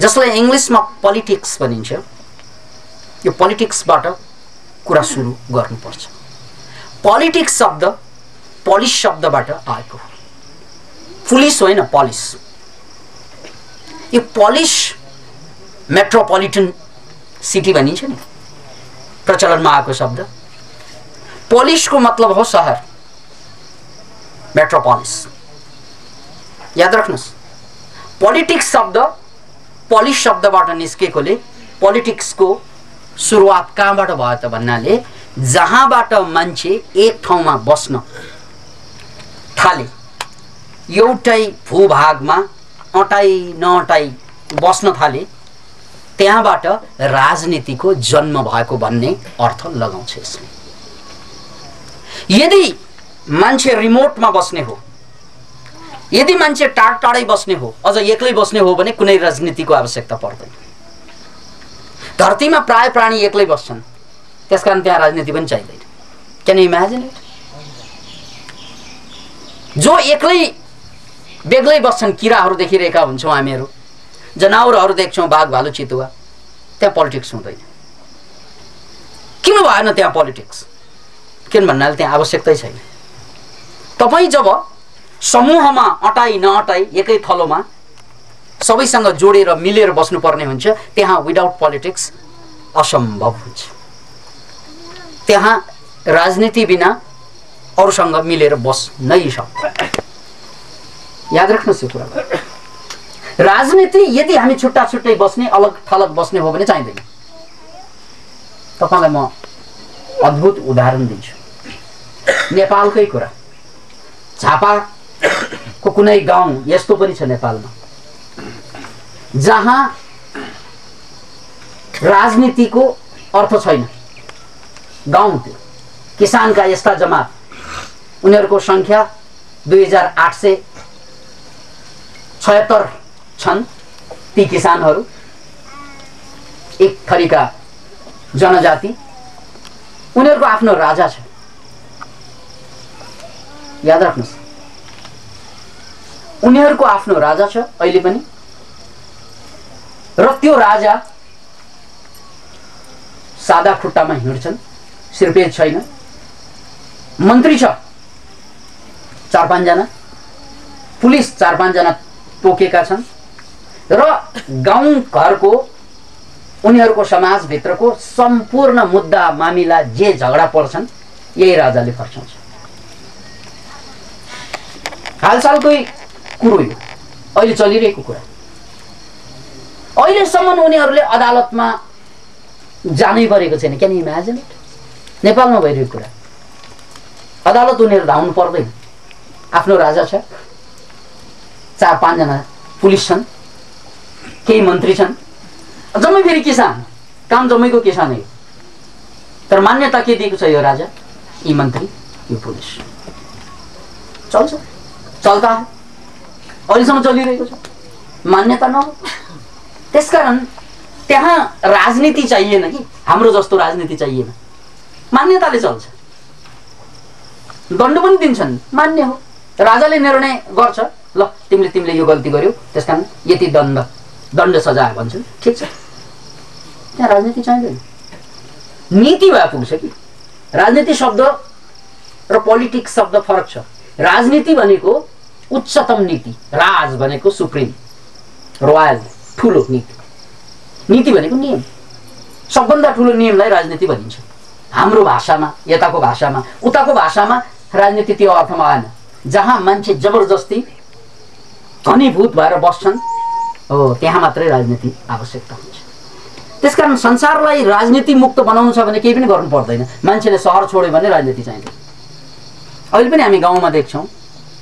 जसलाई इंग्लिशमा पोलिटिक्स भनिन्छ। यो पोलिटिक्सबाट कुरा सुरु गर्नुपर्छ। पोलिटिक्स शब्द पोलिस शब्दबाट आएको हो। पुलिस होइन, पोलिस। यो पोलिस मेट्रोपोलिटन सिटी भनिन्छ नि, प्रचलनमा आएको शब्द। पोलिसको मतलब हो शहर, मेट्रोपोलिस। याद राख्नुस्, पोलिटिक्स शब्द पोलिस शब्दबाट निस्केकोले पोलिटिक्सको सुरुवात कहाँबाट भयो त भन्नाले जहाँबाट मान्छे एक ठाउँमा बस्न थाले, एउटै भूभागमा अटाई नअटाई बस्न थाले, त्यहाँबाट राजनीतिको जन्म भएको भन्ने अर्थ लगाउँछ यसले। यदि मान्छे रिमोटमा बस्ने हो, यदि मान्छे टाढै बस्ने हो, अझ एक्लै बस्ने हो भने कुनै राजनीतिको आवश्यकता पर्दैन। धरतीमा प्राय प्राणी एक्लै बस्छन्, त्यसकारण त्यहाँ राजनीति पनि चाहिँदैन। Can you imagine it? जो एक्लै बेग्लै बस्छन्, किराहरू देखिरहेका हुन्छौँ हामीहरू, जनावरहरू देख्छौँ, बाघ भालु चितुवा, त्यहाँ पोलिटिक्स हुँदैन। किन भएन त्यहाँ पोलिटिक्स? किन भन्नाले त्यहाँ आवश्यकतै छैन। तपाईँ जब समूहमा अटाई नअटाई एकै थलोमा सबैसँग जोडेर मिलेर बस्नुपर्ने हुन्छ, त्यहाँ विदाउट पोलिटिक्स असम्भव हुन्छ। त्यहाँ राजनीति बिना अरूसँग मिलेर बस्नै सक्दैन। याद राख्नुहोस् यो कुरा। राजनीति यदि हामी छुट्टा छुट्टै बस्ने, अलग थलग बस्ने हो भने चाहिँदैन। तपाईलाई म अद्भुत उदाहरण दिन्छु। नेपालकै कुरा, झापाको कुनै गाउँ यस्तो पनि छ नेपालमा जहाँ राजनीतिको अर्थ छैन। गाउँ त्यो किसानका यस्ता जमात, उनीहरूको संख्या 2876 छन्। ती किसानहरू एक थरीका जनजाति, उनीहरूको आफ्नो राजा छ। याद राख्नुहोस्, उनीहरूको आफ्नो राजा छ अहिले पनि, र त्यो राजा सादा खुट्टामा हिँड्छन्, सिरपेज छैन। मन्त्री छ 4-5 जना, पुलिस 4-5 जना तोकेका छन्, र गाउँ घरको उनीहरूको समाजभित्रको सम्पूर्ण मुद्दा मामिला जे झगडा पर्छन् यही राजाले फर्साउँछ। हालसालकै कुरो यो, अहिले चलिरहेको कुरा। अहिलेसम्म उनीहरूले अदालतमा जानै परेको छैन। Can you imagine it? नेपालमा भइरहेको कुरा। अदालत उनीहरू धाउनु पर्दैन। आफ्नो राजा छ, 4-5 जना पुलिस छन्, केही मन्त्री छन्, जम्मै फेरि किसान, काम जम्मैको किसानै हो। तर मान्यता के दिएको छ यो राजा, यी मन्त्री, यो पुलिस। चल्छ, चल्ता है, अहिलेसम्म चलिरहेको छ। मान्यता नहो, त्यसकारण त्यहाँ राजनीति चाहिएन कि हाम्रो जस्तो राजनीति चाहिएन। मान्यताले चल्छ। दण्ड पनि दिन्छन्, मान्य हो। राजाले निर्णय गर्छ, ल तिमीले यो गल्ती गर्यौ, त्यसकारण यति दण्ड सजाय भन्छन्, ठिक छ। त्यहाँ राजनीति चाहिँदैन। नीति भए पुग्छ कि। राजनीति शब्द र पोलिटिक्स शब्द फरक छ। राजनीति भनेको उच्चतम नीति, राज भनेको सुप्रिम, रोयल, ठुलो नीति। नीति भनेको नियम। सबभन्दा ठुलो नियमलाई राजनीति भनिन्छ हाम्रो भाषामा, यताको भाषामा। उताको भाषामा राजनीति त्यो अर्थमा आएन जहाँ मान्छे जबरजस्ती घनीभूत भएर बस्छन्, हो त्यहाँ मात्रै राजनीति आवश्यकता हुन्छ। त्यसकारण संसारलाई राजनीति मुक्त बनाउनु छ भने केही पनि गर्नु पर्दैन। मान्छेले सहर छोड्यो भने राजनीति चाहिँदैन। अहिले पनि हामी गाउँमा देख्छौँ,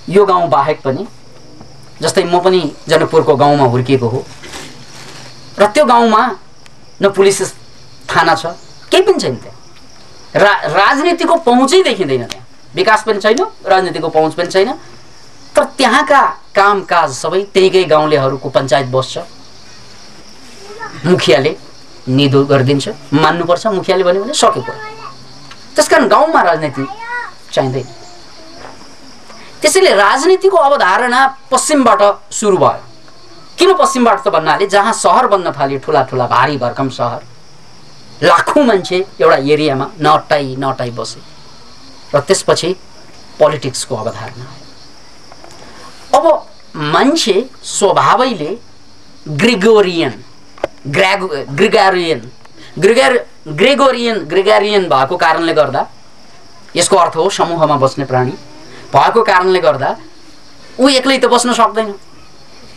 यो गाउँ बाहेक पनि, जस्तै म पनि जनकपुरको गाउँमा हुर्किएको हो, र त्यो गाउँमा न पुलिस थाना छ, केही पनि छैन। त्यहाँ राजनीतिको पहुँचै देखिँदैन। त्यहाँ विकास पनि छैन, राजनीतिको पहुँच पनि छैन। तर त्यहाँका कामकाज सबै त्यहीकै गाउँलेहरूको पञ्चायत बस्छ, मुखियाले निधो गरिदिन्छ, मान्नुपर्छ मुखियाले भन्यो भने सकेको। त्यसकारण गाउँमा राजनीति चाहिँदैन। त्यसैले राजनीतिको अवधारणा पश्चिमबाट सुरु भयो। किन पश्चिमबाट त भन्नाले जहाँ सहर बन्न थाल्यो, ठुला ठुला भारी भरकम सहर, लाखौं मान्छे एउटा एरियामा नटाई बसे र त्यसपछि पोलिटिक्सको अवधारणा आयो। अब मान्छे स्वभावैले ग्रेगोरियन भएको कारणले गर्दा, यसको अर्थ हो समूहमा बस्ने प्राणी भएको कारणले गर्दा ऊ एक्लै त बस्न सक्दैन।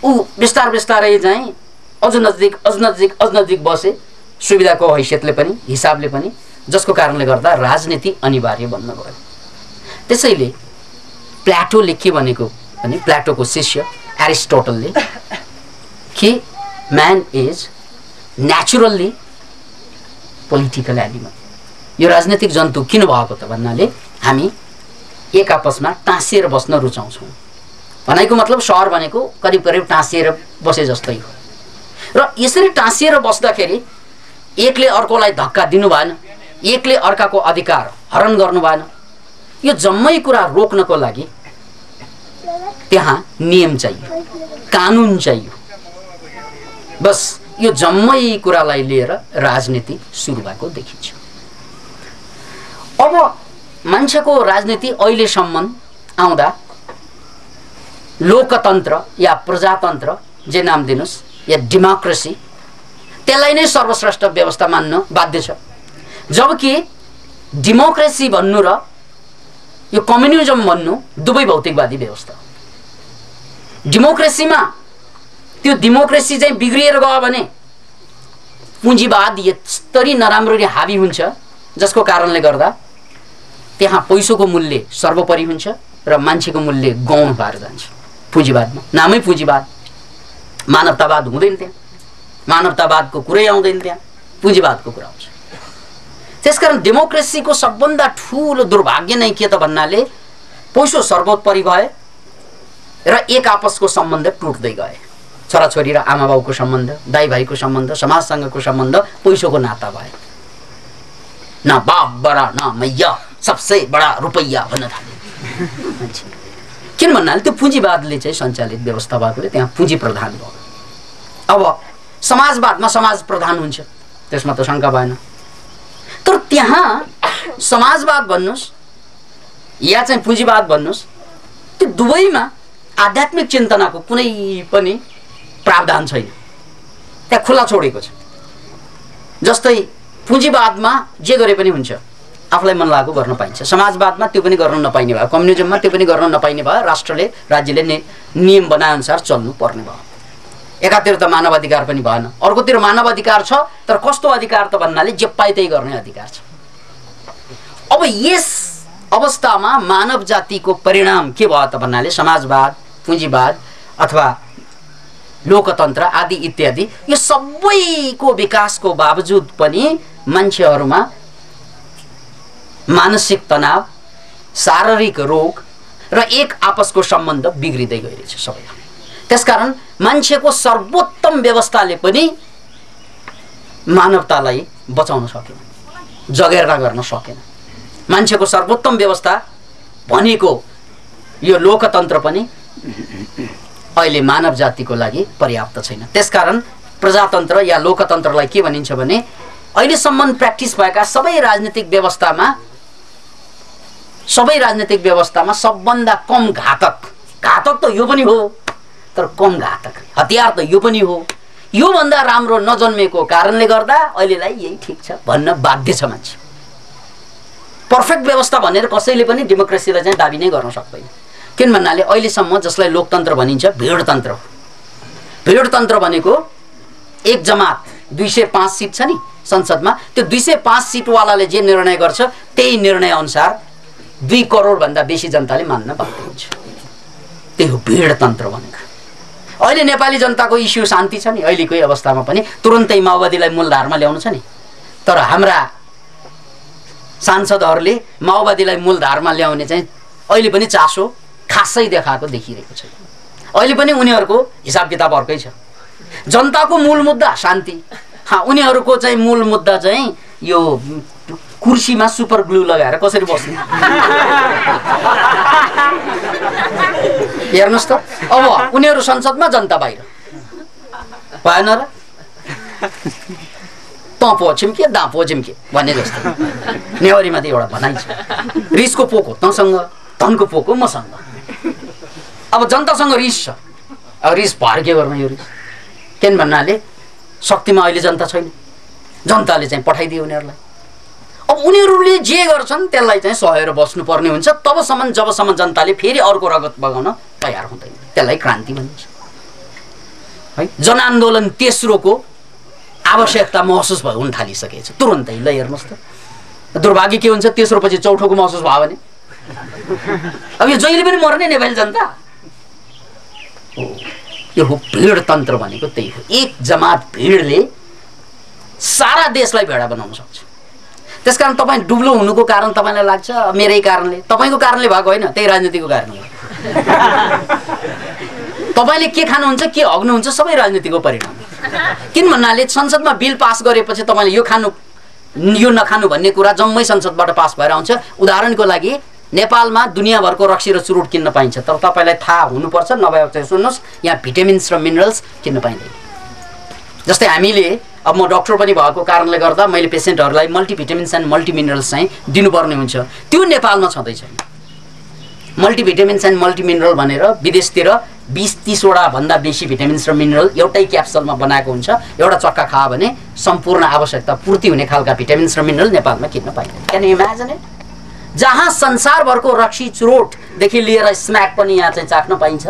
ऊ बिस्तारै चाहिँ अझ नजिक बसे, सुविधाको हैसियतले पनि हिसाबले पनि, जसको कारणले गर्दा राजनीति अनिवार्य बन्न गयो। त्यसैले प्लाटोले के भनेको भने, प्लाटोको शिष्य एरिस्टोटलले कि man is naturally political animal. यो राजनीतिक जन्तु किन भएको त भन्नाले हामी एक आपसमा टाँसिएर बस्न रुचाउँछौँ। भनेको मतलब सहर भनेको करिब टाँसिएर बसे जस्तै हो। र यसरी टाँसिएर बस्दाखेरि एकले अर्कोलाई धक्का दिनु भएन, एकले अर्काको अधिकार हरण गर्नु भएन। यो जम्मै कुरा रोक्नको लागि त्यहाँ नियम चाहियो, कानुन चाहियो। बस यो जम्मै कुरालाई लिएर राजनीति सुरु भएको देखिन्छ। अब मान्छेको राजनीति अहिलेसम्म आउँदा लोकतन्त्र या प्रजातन्त्र जे नाम दिनुस् या डेमोक्रेसी, त्यसलाई नै सर्वश्रेष्ठ व्यवस्था मान्न बाध्य छ। जबकि डेमोक्रेसी भन्नु र यो कम्युनिजम भन्नु दुवै भौतिकवादी व्यवस्था हो। डेमोक्रेसीमा त्यो डेमोक्रेसी चाहिँ बिग्रिएर गयो भने पुँजीवाद यस्तरी नराम्ररी हावी हुन्छ, जसको कारणले गर्दा त्यहाँ पैसोको मूल्य सर्वोपरि हुन्छ र मान्छेको मूल्य गौण भएर जान्छ। पुँजीवादमा नामै पुँजीवाद, मानवतावाद हुँदैन त्यहाँ, मानवतावादको कुरै आउँदैन त्यहाँ, पुँजीवादको कुरा आउँछ। त्यसकारण डेमोक्रेसीको सबभन्दा ठुलो दुर्भाग्य नै के त भन्नाले पैसो सर्वोपरि भए र एक आपसको सम्बन्ध टुट्दै गए। छोराछोरी र आमा बाउको सम्बन्ध, दाइ भाइको सम्बन्ध, समाजसँगको सम्बन्ध पैसोको नाता भए। न बाप बडा न मैया, सबसे बडा रुपैया भन्न थाले मान्छे। किन भन्नाले त्यो पुँजीवादले चाहिँ सञ्चालित व्यवस्था भएकोले त्यहाँ पुँजी प्रधान भयो। अब समाजवादमा समाज प्रधान हुन्छ, त्यसमा त शङ्का भएन। तर त्यहाँ समाजवाद भन्नुस् या चाहिँ पुँजीवाद भन्नुस्, त्यो दुवैमा आध्यात्मिक चिन्तनाको कुनै पनि प्रावधान छैन, त्यहाँ खुला छोडेको छ। जस्तै पुँजीवादमा जे गरे पनि हुन्छ, आफूलाई मन लागेको गर्न पाइन्छ। समाजवादमा त्यो पनि गर्न नपाइने भयो, कम्युनिजममा त्यो पनि गर्न नपाइने भयो। राष्ट्रले राज्यले नियम बनाएअनुसार चल्नु पर्ने भयो। एकातिर त मानवाधिकार पनि भएन, अर्कोतिर मानवाधिकार छ तर कस्तो अधिकार त भन्नाले जे पाए त्यही गर्ने अधिकार छ। अब यस अवस्थामा मानव जातिको परिणाम के भयो त भन्नाले समाजवाद, पुँजीवाद अथवा लोकतन्त्र आदि इत्यादि यो सबैको विकासको बावजुद पनि मान्छेहरूमा मानसिक तनाव, शारीरिक रोग र एक आपसको सम्बन्ध बिग्रिँदै गइरहेछ सबैमा। त्यसकारण मान्छेको सर्वोत्तम व्यवस्थाले पनि मानवतालाई बचाउन सकेन, जगेर्ना गर्न सकेन। मान्छेको सर्वोत्तम व्यवस्था भनेको यो लोकतन्त्र पनि अहिले मानव जातिको लागि पर्याप्त छैन। त्यसकारण प्रजातन्त्र या लोकतन्त्रलाई के भनिन्छ भने अहिलेसम्म प्र्याक्टिस भएका सबै राजनीतिक व्यवस्थामा सबभन्दा कम घातक त यो पनि हो, तर कम घातक हतियार त यो पनि हो। यो भन्दा राम्रो नजन्मेको कारणले गर्दा अहिलेलाई यही ठिक छ भन्न बाध्य छ मान्छे। पर्फेक्ट व्यवस्था भनेर कसैले पनि डेमोक्रेसीलाई चाहिँ दाबी नै गर्न सक्दैन। किन भन्नाले अहिलेसम्म जसलाई लोकतन्त्र भनिन्छ भिडतन्त्र हो। भिडतन्त्र भनेको एक जमात 205 सिट छ नि संसदमा, त्यो 205 सिटवालाले जे निर्णय गर्छ त्यही निर्णय अनुसार 2 करोड भन्दा बेसी जनताले मान्न बाध्य हुन्छ। त्यही हो भिडतन्त्र भनेको। अहिले नेपाली जनताको इस्यु शान्ति छ नि, अहिलेको अवस्थामा पनि तुरुन्तै माओवादीलाई मूलधारमा ल्याउनु छ नि, तर हाम्रा सांसदहरूले माओवादीलाई मूलधारमा ल्याउने चाहिँ अहिले पनि चासो खासै देखाएको देखिरहेको छ। अहिले पनि उनीहरूको हिसाब किताब अर्कै छ। जनताको मूल मुद्दा शान्ति, उनीहरूको चाहिँ मूल मुद्दा चाहिँ यो कुर्सीमा सुपर ग्लु लगाएर कसरी बस्ने हेर्नुस् त। अब उनीहरू संसदमा, जनता बाहिर। भएन र त पो छिम्के दा पो झिम्के भन्ने जस्तो नेवारीमा त एउटा भनाइ छ रिसको पोको तँसँग धनको पोको मसँग अब जनतासँग रिस छ अब रिस भएर के गर्नु यो रिस किन भन्नाले शक्तिमा अहिले जनता छैन जनताले चाहिँ पठाइदियो उनीहरूलाई अब उनीहरूले जे गर्छन् त्यसलाई चाहिँ सहेर बस्नुपर्ने हुन्छ तबसम्म जबसम्म जनताले फेरि अर्को रगत बगाउन तयार हुँदैन त्यसलाई क्रान्ति भनिन्छ है जनआन्दोलन तेस्रोको आवश्यकता महसुस भयो हुन थालिसकेको छ तुरुन्तै ल हेर्नुहोस् त दुर्भाग्य के हुन्छ तेस्रो पछि चौथोको महसुस भयो भने अब यो जहिले पनि मर्ने नेपाली जनता यो हो भिड तन्त्र भनेको त्यही हो एक जमात भिडले सारा देशलाई भेडा बनाउन सक्छ त्यसकारण तपाईँ डुब्लो हुनुको कारण तपाईँलाई लाग्छ मेरै कारणले तपाईँको कारणले भएको होइन त्यही राजनीतिको कारणले तपाईँले के खानुहुन्छ के हग्नुहुन्छ सबै राजनीतिको परिणाम किन भन्नाले संसदमा बिल पास गरेपछि तपाईँले यो खानु यो नखानु भन्ने कुरा जम्मै संसदबाट पास भएर आउँछ उदाहरणको लागि नेपालमा दुनियाँभरको रक्सी र चुरुट किन्न पाइन्छ तर तपाईँलाई थाहा हुनुपर्छ नभए चाहिँ सुन्नुहोस् यहाँ भिटामिन्स र मिनरल्स किन्न पाइँदैन जस्तै हामीले अब म डक्टर पनि भएको कारणले गर्दा मैले पेसेन्टहरूलाई मल्टिभिटामिन्स एन्ड मल्टिमिनरल्स चाहिँ दिनुपर्ने हुन्छ त्यो नेपालमा छँदै छैन मल्टिभिटामिन्स एन्ड मल्टिमिनरल भनेर विदेशतिर 20-30 वटा भन्दा बेसी भिटामिन्स र मिनरल एउटै क्याप्सुलमा बनाएको हुन्छ एउटा चक्का खायो भने सम्पूर्ण आवश्यकता पूर्ति हुने खालका भिटामिन्स र मिनरल नेपालमा किन्न पाइँदैन क्यान यु इमेजिन इट जहाँ संसारभरको रक्सी चुरोटदेखि लिएर स्म्याक पनि यहाँ चाहिँ चाख्न पाइन्छ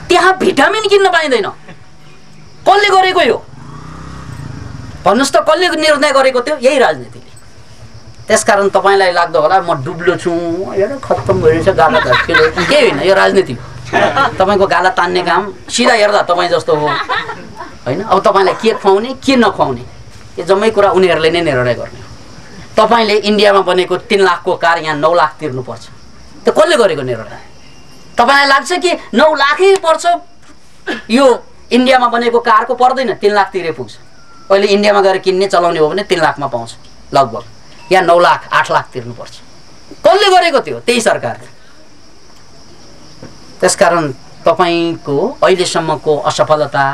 त्यहाँ भिटामिन किन्न पाइँदैन कसले गरेको यो भन्नुस् त कसले निर्णय गरेको थियो यही राजनीतिले त्यसकारण तपाईलाई लाग्दो होला म डुब्लो छु हेर खत्तम भइरहेछ गाला धस्किलो के होइन यो राजनीति तपाईको गाला तान्ने काम सिधा हेर्दा तपाईँ जस्तो हो हैन अब तपाईलाई के खुवाउने के नखुवाउने यो जम्मै कुरा उनीहरूले नै निर्णय गर्ने हो तपाईले इन्डियामा बनेको 3 लाखको कार यहाँ 9 लाख तिर्नुपर्छ त्यो कसले गरेको निर्णय तपाईलाई लाग्छ कि 9 लाखै पर्छ यो इन्डियामा बनेको कारको पर्दैन 3 लाख तिरे पुग्छ अहिले इन्डियामा गएर किन्ने चलाउने हो भने 3 लाखमा पाउँछ लगभग यहाँ 9 लाख 8 लाख तिर्नुपर्छ कसले गरेको थियो त्यही सरकारले त्यसकारण तपाईको अहिलेसम्मको असफलता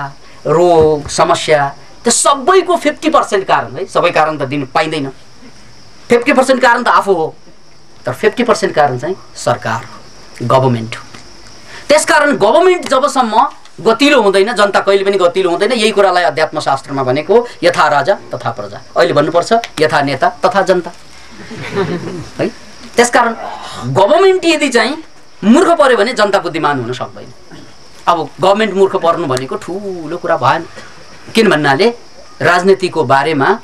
रोग समस्या त्यो सबैको 50% कारण है सबै कारण त दिन पाइँदैन 50% कारण त आफू हो तर 50% कारण चाहिँ सरकार गभर्नमेन्ट हो त्यसकारण गभर्नमेन्ट जबसम्म गतिलो हुँदैन जनता कहिले पनि गतिलो हुँदैन यही कुरालाई अध्यात्म शास्त्रमा भनेको यथा राजा तथा प्रजा अहिले भन्नुपर्छ यथा नेता तथा जनता है त्यसकारण गभर्नमेन्ट यदि चाहिँ मूर्ख पर्यो भने जनता बुद्धिमान हुन सक्दैन अब गभर्नमेन्ट मूर्ख पर्नु भनेको ठूलो कुरा भएन किन भन्नाले राजनीतिको बारेमा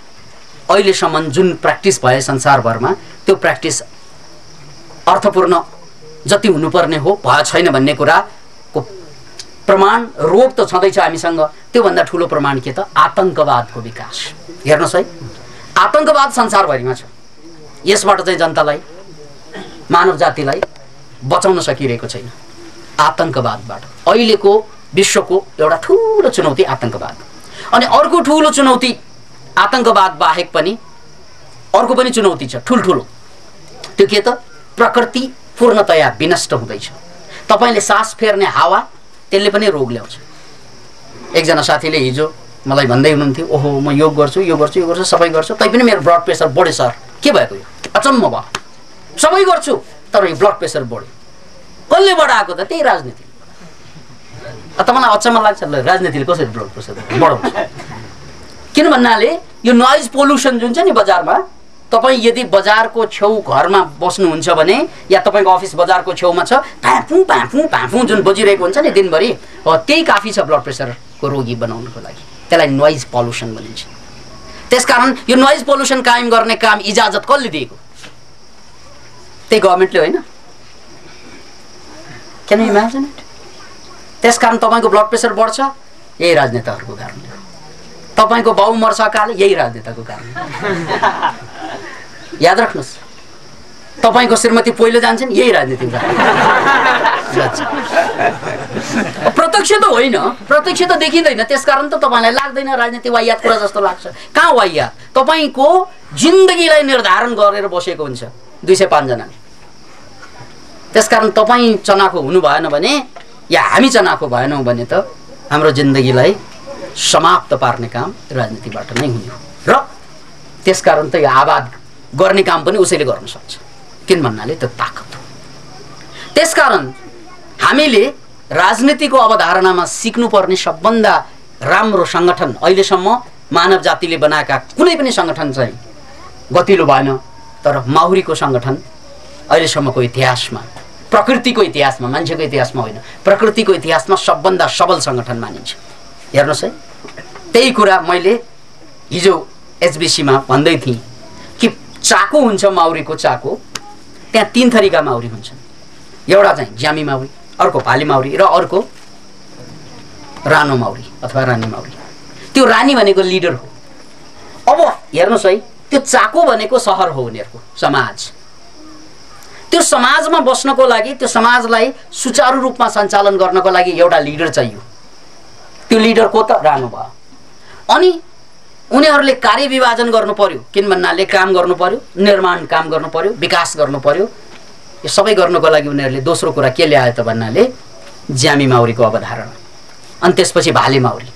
अहिलेसम्म जुन प्र्याक्टिस भए संसारभरमा त्यो प्र्याक्टिस अर्थपूर्ण जति हुनुपर्ने हो भए छैन भन्ने कुराको प्रमाण रोग त छँदैछ हामीसँग त्यो भन्दा ठूलो प्रमाण के त आतंकवादको विकास हेर्नुस् है आतंकवाद संसारभरिमा छ यसबाट चाहिँ जनतालाई मानव जातिलाई बचाउन सकिरहेको छैन आतंकवादबाट अहिलेको विश्वको एउटा ठूलो चुनौती आतंकवाद अनि अर्को ठूलो चुनौती आतंकवाद बाहेक पनि अर्को पनि चुनौती छ ठूलठूलो त्यो के त प्रकृति पूर्णतया विनष्ट हुँदैछ तपाईले सास फेर्ने हावा त्यसले पनि रोग ल्याउँछ एकजना साथीले हिजो मलाई भन्दै हुनुहुन्थ्यो ओहो म योग गर्छु सबै गर्छु तैपनि मेरो ब्लड प्रेसर बढ्यो सर के भएको यो अचम्म भयो सबै गर्छु तर यो ब्लड प्रेसर बढ्यो कसले बढाएको त त्यही राजनीति तपाईलाई अचम्म लाग्छ ल राजनीतिले कसरी ब्लड प्रेसर बढाउँछ किन भन्नाले यो नोइज पोल्युसन जुन छ नि बजारमा तपाईं यदि बजारको छेउ घरमा बस्नुहुन्छ भने या तपाईको अफिस बजारको छेउमा छ पाफु पाफु पाफु जुन बजिरहेको हुन्छ नि दिनभरि त्यही काफी छ ब्लड प्रेसरको रोगी बनाउनको लागि त्यसलाई नोइज पोल्युसन भनिन्छ त्यसकारण यो नोइज पोल्युसन कायम गर्ने काम इजाजत कसले दिएको त्यही गभर्नमेन्टले होइन क्यान यु इमेजिन इट त्यसकारण तपाईको ब्लड प्रेसर बढ्छ यही राजनेताहरूको कारणले तपाईको बाउ मर्छ काले यही राजनेताको कारण याद राख्नुस् तपाईको श्रीमती पहिलो जान्छन् यही राजनीतिको कारण प्रत्यक्ष त होइन प्रत्यक्ष त देखिँदैन त्यसकारण त तपाईलाई लाग्दैन राजनीति वाहियात कुरा जस्तो लाग्छ कहाँ वाहियात तपाईको जिन्दगीलाई निर्धारण गरेर बसेको हुन्छ 205 जनाले त्यसकारण तपाईँ चनाखो हुनु भएन भने या हामी चनाखो भएनौँ भने त हाम्रो जिन्दगीलाई समाप्त पार्ने काम राजनीतिबाट नै हुने हो र त्यसकारण त यो आबाद गर्ने काम पनि उसैले गर्न सक्छ किन भन्नाले त्यो ताकत हो। त्यसकारण हामीले राजनीतिको अवधारणामा सिक्नुपर्ने सबभन्दा राम्रो संगठन अहिलेसम्म मानव जातिले बनाएका कुनै पनि संगठन चाहिँ गतिलो भएन, तर माउरीको संगठन अहिलेसम्मको इतिहासमा, प्रकृतिको इतिहासमा, मान्छेको इतिहासमा होइन, प्रकृतिको इतिहासमा सबभन्दा सबल संगठन मानिन्छ। हेर्नुहोस् है, त्यही कुरा मैले हिजो एचबिसीमा भन्दै थिएँ कि चाको हुन्छ माउरीको चाको, त्यहाँ 3 थरीका माउरी हुन्छन्। एउटा चाहिँ ज्यामी माउरी, अर्को भाले माउरी र अर्को रानो माउरी अथवा रानी माउरी। त्यो रानी भनेको लिडर हो। अब हेर्नुहोस् है, त्यो चाको भनेको सहर हो, उनीहरूको समाज। त्यो समाजमा बस्नको लागि, त्यो समाजलाई सुचारू रूपमा सञ्चालन गर्नको लागि एउटा लिडर चाहियो। त्यो लिडर को त? रानो भयो। अनि उनीहरूले कार्य विभाजन गर्नु पर्यो, किन भन्नाले काम गर्नु पर्यो, निर्माण काम गर्नु पर्यो, विकास गर्नु पर्यो। यो सबै गर्नको लागि उनीहरूले दोस्रो कुरा के ल्यायो त भन्नाले ज्यामी माउरीको अवधारणा। अनि त्यसपछि भाले माउरी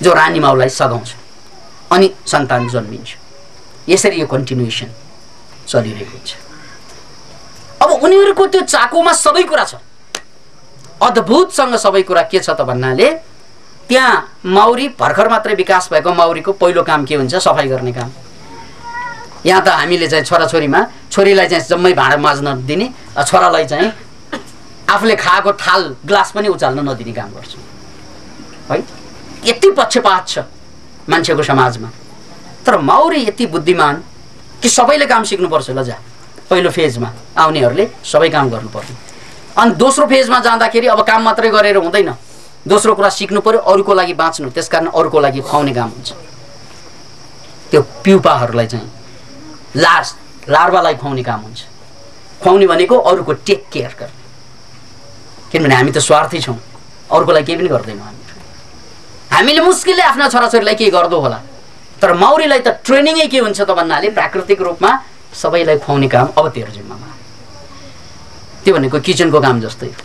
जो रानी माउलाई सघाउँछ अनि सन्तान जन्मिन्छ। यसरी यो कन्टिन्युएसन चलिरहेको हुन्छ। अब उनीहरूको त्यो चाकोमा सबै कुरा छ, अद्भुतसँग सबै कुरा के छ त भन्नाले त्यहाँ माउरी भर्खर मात्रै विकास भएको माउरीको पहिलो काम के हुन्छ? सफाइ गर्ने काम। यहाँ त हामीले चाहिँ छोराछोरीमा छोरीलाई चाहिँ जम्मै भाँडा माझ्न दिने, छोरालाई चाहिँ आफूले खाएको थाल ग्लास पनि उचाल्न नदिने काम गर्छ है। यति पक्षपात छ मान्छेको समाजमा। तर माउरी यति बुद्धिमान कि सबैले काम सिक्नुपर्छ। ल जा, पहिलो फेजमा आउनेहरूले सबै काम गर्नुपर्छ। अनि दोस्रो फेजमा जाँदाखेरि अब काम मात्रै गरेर हुँदैन, दोस्रो कुरा सिक्नु पर्यो, अरूको लागि बाँच्नु। त्यसकारण अरूको लागि खुवाउने काम हुन्छ। त्यो प्युपाहरूलाई चाहिँ लार्वालाई खुवाउने काम हुन्छ। खुवाउने भनेको अरूको टेक केयर गर्ने, किनभने हामी त स्वार्थी छौँ, अरूको लागि केही पनि गर्दैनौँ। हामीले मुस्किलले आफ्ना छोराछोरीलाई केही गर्दो होला, तर माउरीलाई त ट्रेनिङै के हुन्छ त भन्नाले प्राकृतिक रूपमा सबैलाई खुवाउने काम अब तेरो जिम्मामा। त्यो भनेको किचनको काम जस्तै हो।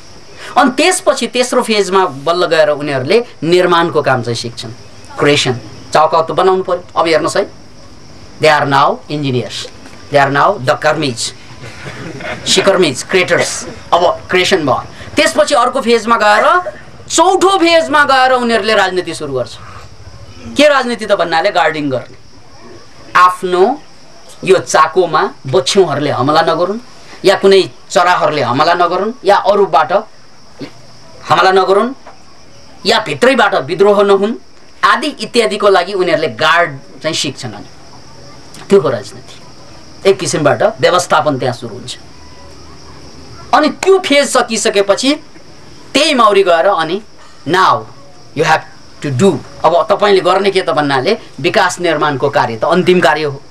अनि त्यसपछि तेस्रो फेजमा बल्ल गएर उनीहरूले निर्माणको काम चाहिँ सिक्छन्, क्रिएसन। चौकाउतो बनाउनु पर्यो। अब हेर्नुहोस् है, they are now engineers, they are now the कर्मिज, सिकर्मिज, क्रिएटर्स। अब क्रिएसन भयो। त्यसपछि अर्को फेजमा गएर, चौथो फेजमा गएर उनीहरूले राजनीति सुरु गर्छ। के राजनीति त भन्नाले गार्डिङ गर्ने। आफ्नो यो चाकोमा बच्छ्यौहरूले हमला नगरून्, या कुनै चराहरूले हमला नगरून्, या अरूबाट हमला नगरून्, या भित्रैबाट विद्रोह नहुन् आदि इत्यादिको लागि उनीहरूले गार्ड चाहिँ सिक्छन्। अनि त्यो हो राजनीति। एक किसिमबाट व्यवस्थापन त्यहाँ सुरु हुन्छ। अनि त्यो फेज सकिसकेपछि त्यही माउरी गएर अनि now you have to do. अब तपाईँले गर्ने के त भन्नाले विकास निर्माणको कार्य त अन्तिम कार्य हो।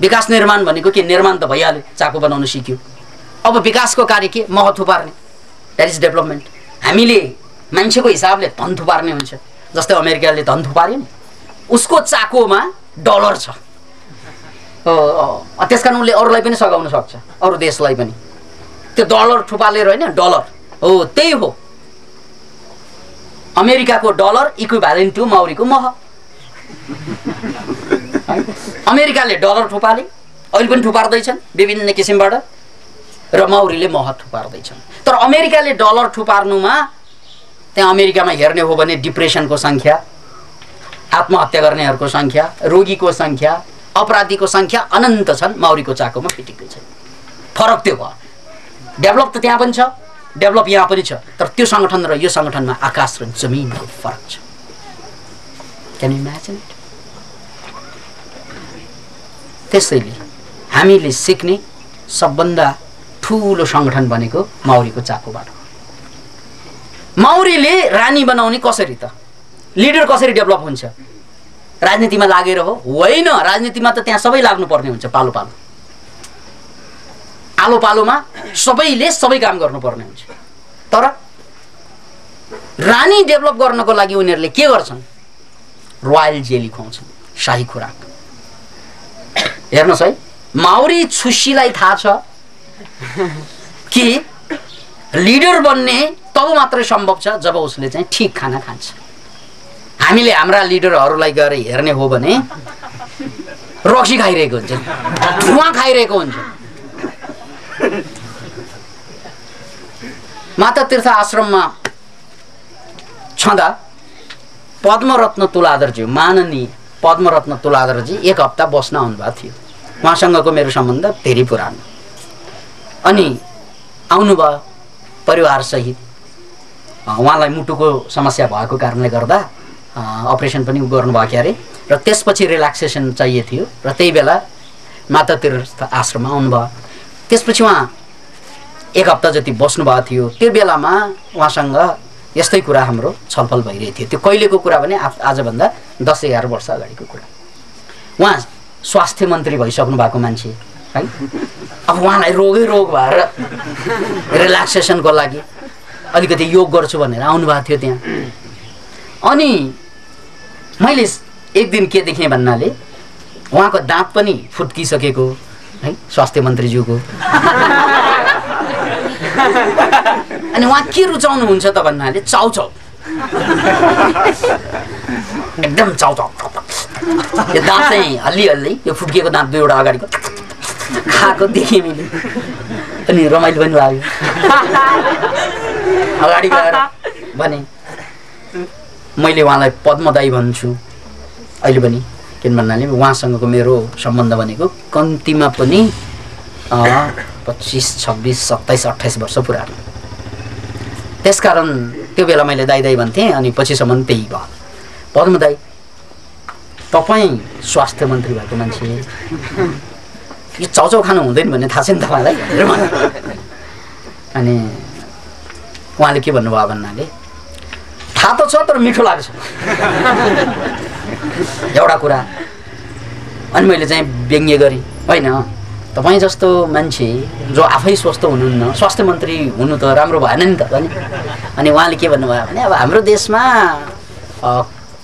विकास निर्माण भनेको के? निर्माण त भइहाल्यो, चाको बनाउन सिक्यो। अब विकासको कार्य के? मह थुपार्ने, द्याट इज डेभलपमेन्ट। हामीले मान्छेको हिसाबले धन थुपार्ने हुन्छ। जस्तै अमेरिकाले धन थुपार्यो नि, उसको चाकोमा डलर छ। त्यसकारण उसले अरूलाई पनि सघाउन सक्छ, अरू देशलाई पनि। त्यो डलर थुपालेर होइन, डलर हो, त्यही हो। अमेरिकाको डलर इक्विभ्यालेन्ट टु माउरीको मह। अमेरिकाले डलर थुपाले, अहिले पनि थुपार्दैछन् विभिन्न किसिमबाट, र माउरीले मह थुपार्दैछन्। तर अमेरिकाले डलर थुपार्नुमा त्यहाँ अमेरिकामा हेर्ने हो भने डिप्रेसनको सङ्ख्या, आत्महत्या गर्नेहरूको सङ्ख्या, रोगीको सङ्ख्या, अपराधीको सङ्ख्या अनन्त छन्। माउरीको चाकोमा फिटिक्कै छैन। फरक त्यो भयो। डेभलप त त्यहाँ पनि छ, डेभलप यहाँ पनि छ, तर त्यो सङ्गठन र यो सङ्गठनमा आकाश र जमिनको फरक छ। Can you imagine it? त्यसैले हामीले सिक्ने सबभन्दा ठुलो सङ्गठन भनेको माउरीको चाकोबाट। माउरीले रानी बनाउने कसरी त? लिडर कसरी डेभलप हुन्छ? राजनीतिमा लागेर हो? होइन, राजनीतिमा त त्यहाँ सबै लाग्नुपर्ने हुन्छ। पालो पालो, आलो पालोमा सबैले सबै काम गर्नुपर्ने हुन्छ। तर रानी डेभलप गर्नको लागि उनीहरूले के गर्छन्? रोयल जेली खुवाउँछन्, शाही खुराक। हेर्नुहोस् है, माउरी छुसीलाई थाहा छ कि लिडर बन्ने तब मात्रै सम्भव छ जब उसले चाहिँ ठिक खाना खान्छ। हामीले हाम्रा लिडरहरूलाई गएर हेर्ने हो भने रक्सी खाइरहेको हुन्छ, धुवा खाइरहेको हुन्छ। माता तीर्थ आश्रममा छँदा पद्मरत्न तुलाधरजी, माननीय पद्मरत्न तुलाधरजी 1 हप्ता बस्न आउनुभएको थियो। उहाँसँगको मेरो सम्बन्ध धेरै पुरानो। अनि आउनुभयो परिवारसहित। उहाँलाई मुटुको समस्या भएको कारणले गर्दा अपरेसन पनि गर्नुभएको अरे र त्यसपछि रिल्याक्सेसन चाहिए थियो र त्यही बेला माता तीर्थ आश्रममा आउनुभयो। त्यसपछि उहाँ 1 हप्ता जति बस्नुभएको थियो। त्यो बेलामा उहाँसँग यस्तै कुरा हाम्रो छलफल भइरहेको थियो। त्यो कहिलेको कुरा भने आजभन्दा 10-11 वर्ष अगाडिको कुरा। उहाँ स्वास्थ्य मन्त्री भइसक्नु भएको मान्छे है। अब उहाँलाई रोगै रोग भएर रिल्याक्सेसनको लागि अलिकति योग गर्छु भनेर आउनुभएको थियो त्यहाँ। अनि मैले एक दिन के देखेँ भन्नाले उहाँको दाँत पनि फुत्किसकेको है स्वास्थ्य मन्त्रीज्यूको। अनि उहाँ के रुचाउनुहुन्छ त भन्नाले चाउचाउ, एकदम चाउचाउ। यो दाँत चाहिँ हल्ली हल्ली यो फुत्किएको दाँत 2वटा अगाडिको खाएको देखेँ मैले। अनि रमाइलो पनि लाग्यो। अगाडि गएर भने मैले उहाँलाई पद्मदाई भन्छु अहिले पनि, किन भन्नाले उहाँसँगको मेरो सम्बन्ध भनेको कम्तीमा पनि 25, 26, 27, 28 वर्ष पुरानो। त्यसकारण त्यो बेला मैले दाई दाई भन्थेँ। अनि पछिसम्म त्यही भयो। पद्मदाई तपाईँ स्वास्थ्य मन्त्री भएको मान्छे, यो चाउचाउ खानु हुँदैन भन्ने थाहा छ नि तपाईँलाई भनेर भने। अनि उहाँले के भन्नुभयो भन्नाले थाहा त छ तर मिठो लाग्छ एउटा कुरा। अनि मैले चाहिँ व्यङ्ग्य गरेँ, होइन तपाईँ जस्तो मान्छे जो आफै स्वस्थ हुनुहुन्न स्वास्थ्य मन्त्री हुनु त राम्रो भएन नि त भने। अनि उहाँले के भन्नुभयो भने अब हाम्रो देशमा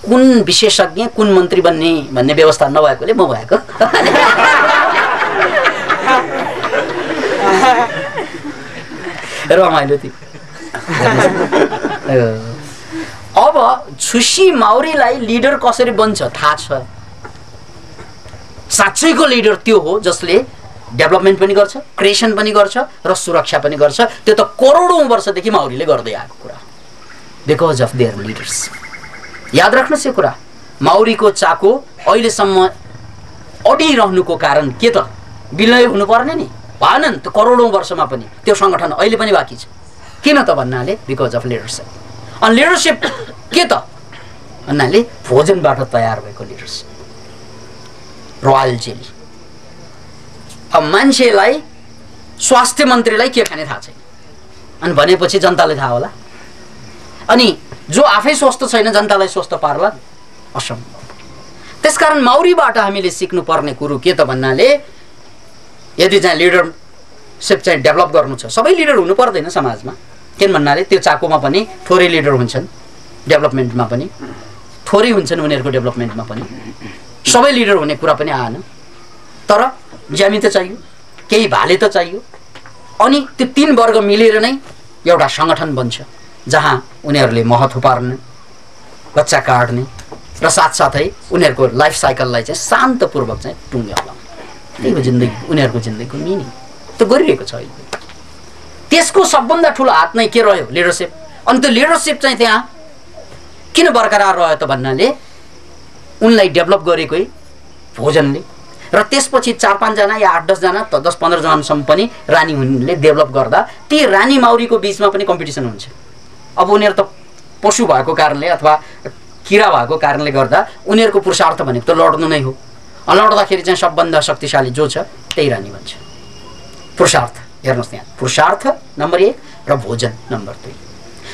कुन विशेषज्ञ कुन मन्त्री बन्ने भन्ने व्यवस्था नभएकोले म भएको। रमाइलो थियो। अब छुसी माउरीलाई लिडर कसरी बन्छ थाहा छ। साँच्चैको लिडर त्यो हो जसले डेभलपमेन्ट पनि गर्छ, क्रिएसन पनि गर्छ र सुरक्षा पनि गर्छ। त्यो त करोडौं वर्षदेखि माउरीले गर्दै आएको कुरा, बिकज अफ देयर लिडर्स। याद राख्नुहोस् यो कुरा। माउरीको चाको अहिलेसम्म अडिरहनुको कारण के त विलय हुनुपर्ने नि भएन नि त। करोडौं वर्षमा पनि त्यो सङ्गठन अहिले पनि बाँकी छ। किन त भन्नाले बिकज अफ लिडरसिप। अनि लिडरसिप के त भन्नाले भोजनबाट तयार भएको लिडरसिप, रोयल जेली। अब मान्छेलाई स्वास्थ्य मन्त्रीलाई के खाने थाहा छैन, अनि भनेपछि जनतालाई थाहा होला। अनि जो आफै स्वस्थ छैन जनतालाई स्वस्थ पार्ला असम्भव। त्यसकारण माउरीबाट हामीले सिक्नुपर्ने कुरो के त भन्नाले यदि चाहिँ लिडरसिप चाहिँ डेभलप गर्नु छ, सबै लिडर हुनु पर्दैन समाजमा। किन भन्नाले त्यो चाकोमा पनि थोरै लिडर हुन्छन्, डेभलपमेन्टमा पनि थोरै हुन्छन्, उनीहरूको डेभलपमेन्टमा पनि सबै लिडर हुने कुरा पनि आएन। तर ज्यामी त चाहियो, केही भाले त चाहियो। अनि त्यो 3 वर्ग मिलेर नै एउटा सङ्गठन बन्छ जहाँ उनीहरूले मह थुपार्ने, बच्चा काट्ने र साथसाथै उनीहरूको लाइफ साइकललाई चाहिँ शान्तपूर्वक चाहिँ टुङ्ग्याउलाउने। त्यही हो जिन्दगी, उनीहरूको जिन्दगीको मिनिङ। त्यो गरिरहेको छ अहिले। त्यसको सबभन्दा ठुलो हात नै के रह्यो? लिडरसिप। अनि त्यो लिडरसिप चाहिँ त्यहाँ किन बरकरार रह्यो त भन्नाले उनलाई डेभलप गरेकै भोजनले र त्यसपछि 4-5 जना या 8-10 जना त 10-15 जनासम्म पनि रानी हुनेले डेभलप गर्दा ती रानी माउरीको बीचमा पनि कम्पिटिसन हुन्छ। अब उनीहरू त पशु भएको कारणले अथवा किरा भएको कारणले गर्दा उनीहरूको पुरुषार्थ भनेको त लड्नु नै हो। लड्दाखेरि चाहिँ सबभन्दा शक्तिशाली जो छ त्यही रानी बन्छ। पुरुषार्थ हेर्नुहोस् त्यहाँ, पुरुषार्थ नम्बर 1 र भोजन नम्बर 2।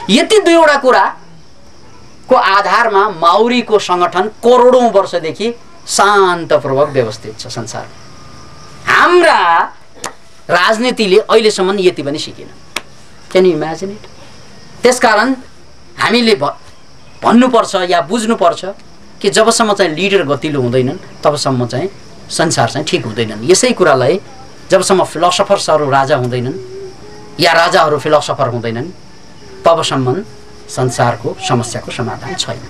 यति 2वटा कुराको आधारमा माउरीको सङ्गठन करोडौं वर्षदेखि शान्तपूर्वक व्यवस्थित छ संसारमा। हाम्रा राजनीतिले अहिलेसम्म यति पनि सिकेन। Can you imagine it? त्यसकारण हामीले भन्नुपर्छ या बुझ्नुपर्छ कि जबसम्म चाहिँ लिडर गतिलो हुँदैनन् तबसम्म चाहिँ संसार चाहिँ ठिक हुँदैनन्। यसै कुरालाई जबसम्म फिलोसफर्सहरू राजा हुँदैनन् या राजाहरू फिलोसफर हुँदैनन् तबसम्म संसारको समस्याको समाधान छैन।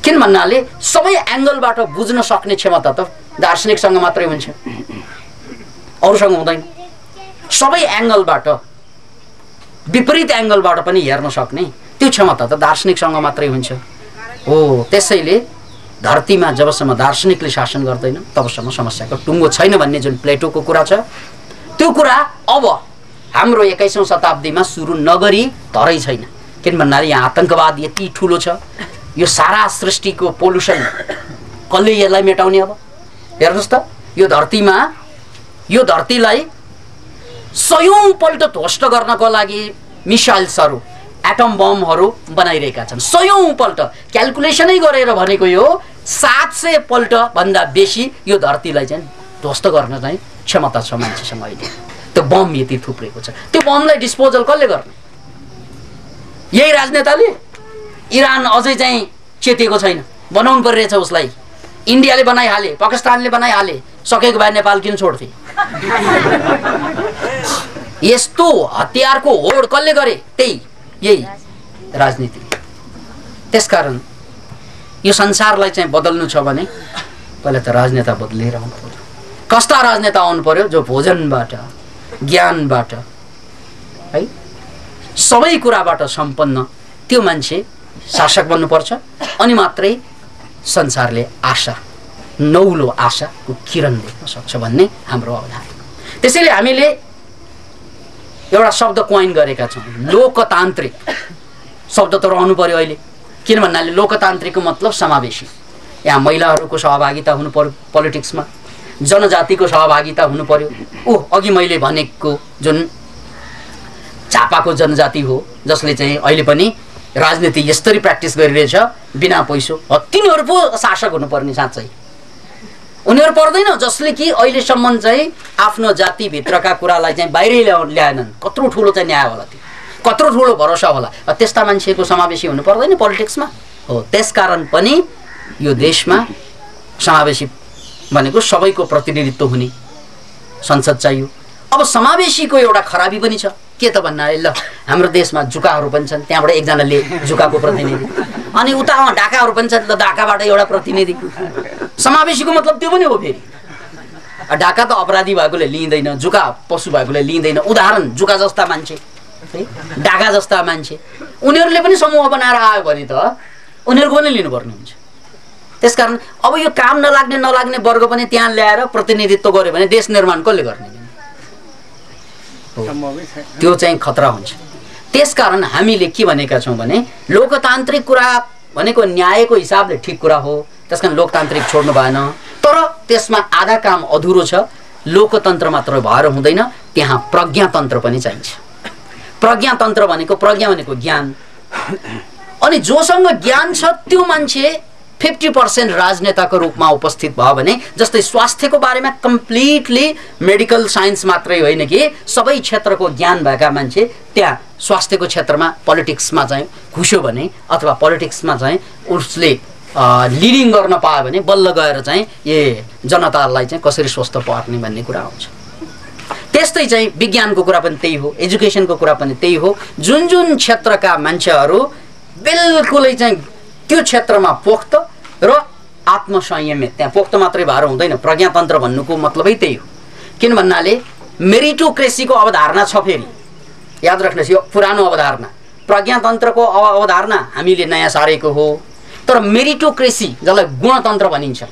किन भन्नाले सबै एंगलबाट बुझ्न सक्ने क्षमता त दार्शनिकसँग मात्रै हुन्छ, अरूसँग हुँदैन। सबै एंगलबाट विपरीत एंगलबाट पनि हेर्न सक्ने त्यो क्षमता त दार्शनिकसँग मात्रै हुन्छ। हो, त्यसैले धरतीमा जबसम्म दार्शनिकले शासन गर्दैन तबसम्म समस्याको टुङ्गो छैन भन्ने जुन प्लेटोको कुरा छ, त्यो कुरा अब हाम्रो 21औं शताब्दीमा सुरु नगरी धरै छैन। किन भन्नाले यहाँ आतंकवाद यति ठुलो छ, यो सारा सृष्टिको पोल्युसन कसले यसलाई मेटाउने? अब हेर्नुस् त, यो धरतीलाई सयौं पल्ट ध्वस्त गर्नको लागि मिसाइल्सहरू, एटम बमहरू बनाइरहेका छन्। सयौं पल्ट क्याल्कुलेसनै गरेर भनेको यो 700 पल्ट भन्दा बेसी यो धरतीलाई चाहिँ ध्वस्त गर्न चाहिँ क्षमता छ मान्छेसँग अहिले। त्यो बम यति थुप्रेको छ, त्यो बमलाई डिस्पोजल कसले गर्ने? यही राजनेताले। इरान अझै चाहिँ चेतेको छैन, बनाउनु परिरहेछ उसलाई। इन्डियाले बनाइहाले, पाकिस्तानले बनाइहाले, सकेको भए नेपाल किन छोड्थे? यस्तो हतियारको होड कसले गरे? यही राजनीति। त्यसकारण यो संसारलाई चाहिँ बदल्नु छ भने पहिला त राजनेता बदलेर आउनु पर्यो। कस्ता राजनेता आउनु पर्यो? जो भोजनबाट, ज्ञानबाट, है, सबै कुराबाट सम्पन्न त्यो मान्छे शासक बन्नुपर्छ। अनि मात्रै संसारले आशा, नौलो आशाको किरण देख्न सक्छ भन्ने हाम्रो अवधारणा। त्यसैले हामीले एउटा शब्द कोइन गरेका छौँ, लोकतान्त्रिक शब्द त रहनु पर्यो अहिले। किन भन्नाले लोकतान्त्रिकको मतलब समावेशी। यहाँ महिलाहरूको सहभागिता हुनु पर्यो पोलिटिक्समा, जनजातिको सहभागिता हुनु पर्यो। अघि मैले भनेको जुन झापाको जनजाति हो, जसले चाहिँ अहिले पनि राजनीति यसरी प्र्याक्टिस गरिरहेछ बिना पैसो, तिनीहरू पो शासक हुनुपर्ने। साँच्चै उनीहरू पर्दैन, जसले कि अहिलेसम्म चाहिँ आफ्नो जातिभित्रका कुरालाई चाहिँ बाहिरै ल्याएनन्। कत्रो ठुलो चाहिँ न्याय होला, त्यो कत्रो ठुलो भरोसा होला। त्यस्ता मान्छेको समावेशी हुनु पर्दैन पोलिटिक्समा। हो, त्यसकारण पनि यो देशमा समावेशी भनेको सबैको प्रतिनिधित्व हुने संसद चाहियो। अब समावेशीको एउटा खराबी पनि छ, के त भन्नाले ल हाम्रो देशमा जुकाहरू पनि छन्, त्यहाँबाट एकजनाले जुकाको प्रतिनिधि, अनि उता ढाकाहरू पनि छन्, ल ढाकाबाट एउटा प्रतिनिधि। समावेशीको मतलब त्यो पनि हो। फेरि ढाका त अपराधी भएकोले लिँदैन, जुका पशु भएकोले लिँदैन। उदाहरण जुका जस्ता मान्छे, ढाका जस्ता मान्छे, उनीहरूले पनि समूह बनाएर आयो भने त उनीहरूको पनि लिनुपर्ने हुन्छ। त्यसकारण अब यो काम नलाग्ने वर्ग पनि त्यहाँ ल्याएर प्रतिनिधित्व गर्यो भने देश निर्माण कसले गर्ने? त्यो चाहिँ खतरा हुन्छ। त्यसकारण हामीले के भनेका छौँ भने लोकतान्त्रिक कुरा भनेको न्यायको हिसाबले ठिक कुरा हो, त्यसकारण लोकतान्त्रिक छोड्नु भएन। तर त्यसमा आधा काम अधुरो छ। लोकतन्त्र मात्र भएर हुँदैन, त्यहाँ प्रज्ञातन्त्र पनि चाहिन्छ। प्रज्ञातन्त्र भनेको, प्रज्ञा भनेको ज्ञान, अनि जोसँग ज्ञान छ त्यो मान्छे 50% राजनेताको रूपमा उपस्थित भयो भने, जस्तै स्वास्थ्यको बारेमा कम्प्लिटली मेडिकल साइन्स मात्रै होइन कि सबै क्षेत्रको ज्ञान भएका मान्छे त्यहाँ स्वास्थ्यको क्षेत्रमा पोलिटिक्समा चाहिँ घुस्यो भने, अथवा पोलिटिक्समा चाहिँ उसले लिडिङ गर्न पायो भने बल्ल गएर चाहिँ जनतालाई चाहिँ कसरी स्वस्थ पार्ने भन्ने कुरा आउँछ। त्यस्तै चाहिँ विज्ञानको कुरा पनि त्यही हो, एजुकेसनको कुरा पनि त्यही हो। जुन जुन क्षेत्रका मान्छेहरू बिल्कुलै चाहिँ त्यो क्षेत्रमा पोख्त र आत्मसंयमित, त्यहाँ पोख्त मात्रै भएर हुँदैन। प्रज्ञातन्त्र भन्नुको मतलबै त्यही हो। किन भन्नाले मेरिटोक्रेसीको अवधारणा छ, फेरि याद राख्नुहोस्, यो पुरानो अवधारणा। प्रज्ञातन्त्रको अवधारणा हामीले नयाँ सारेको हो। तर मेरिटोक्रेसी, जसलाई गुणतन्त्र भनिन्छ,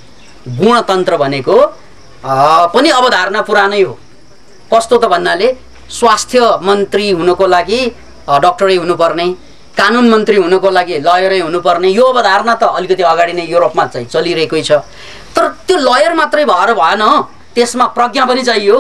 गुणतन्त्र भनेको पनि अवधारणा पुरानै हो। कस्तो त भन्नाले स्वास्थ्य मन्त्री हुनको लागि डक्टरै हुनुपर्ने, कानुन मन्त्री हुनको लागि लयरै हुनुपर्ने, यो अवधारणा त अलिकति अगाडि नै युरोपमा चाहिँ चलिरहेकै छ। तर त्यो लयर मात्रै भएर भएन, त्यसमा प्रज्ञा पनि चाहियो,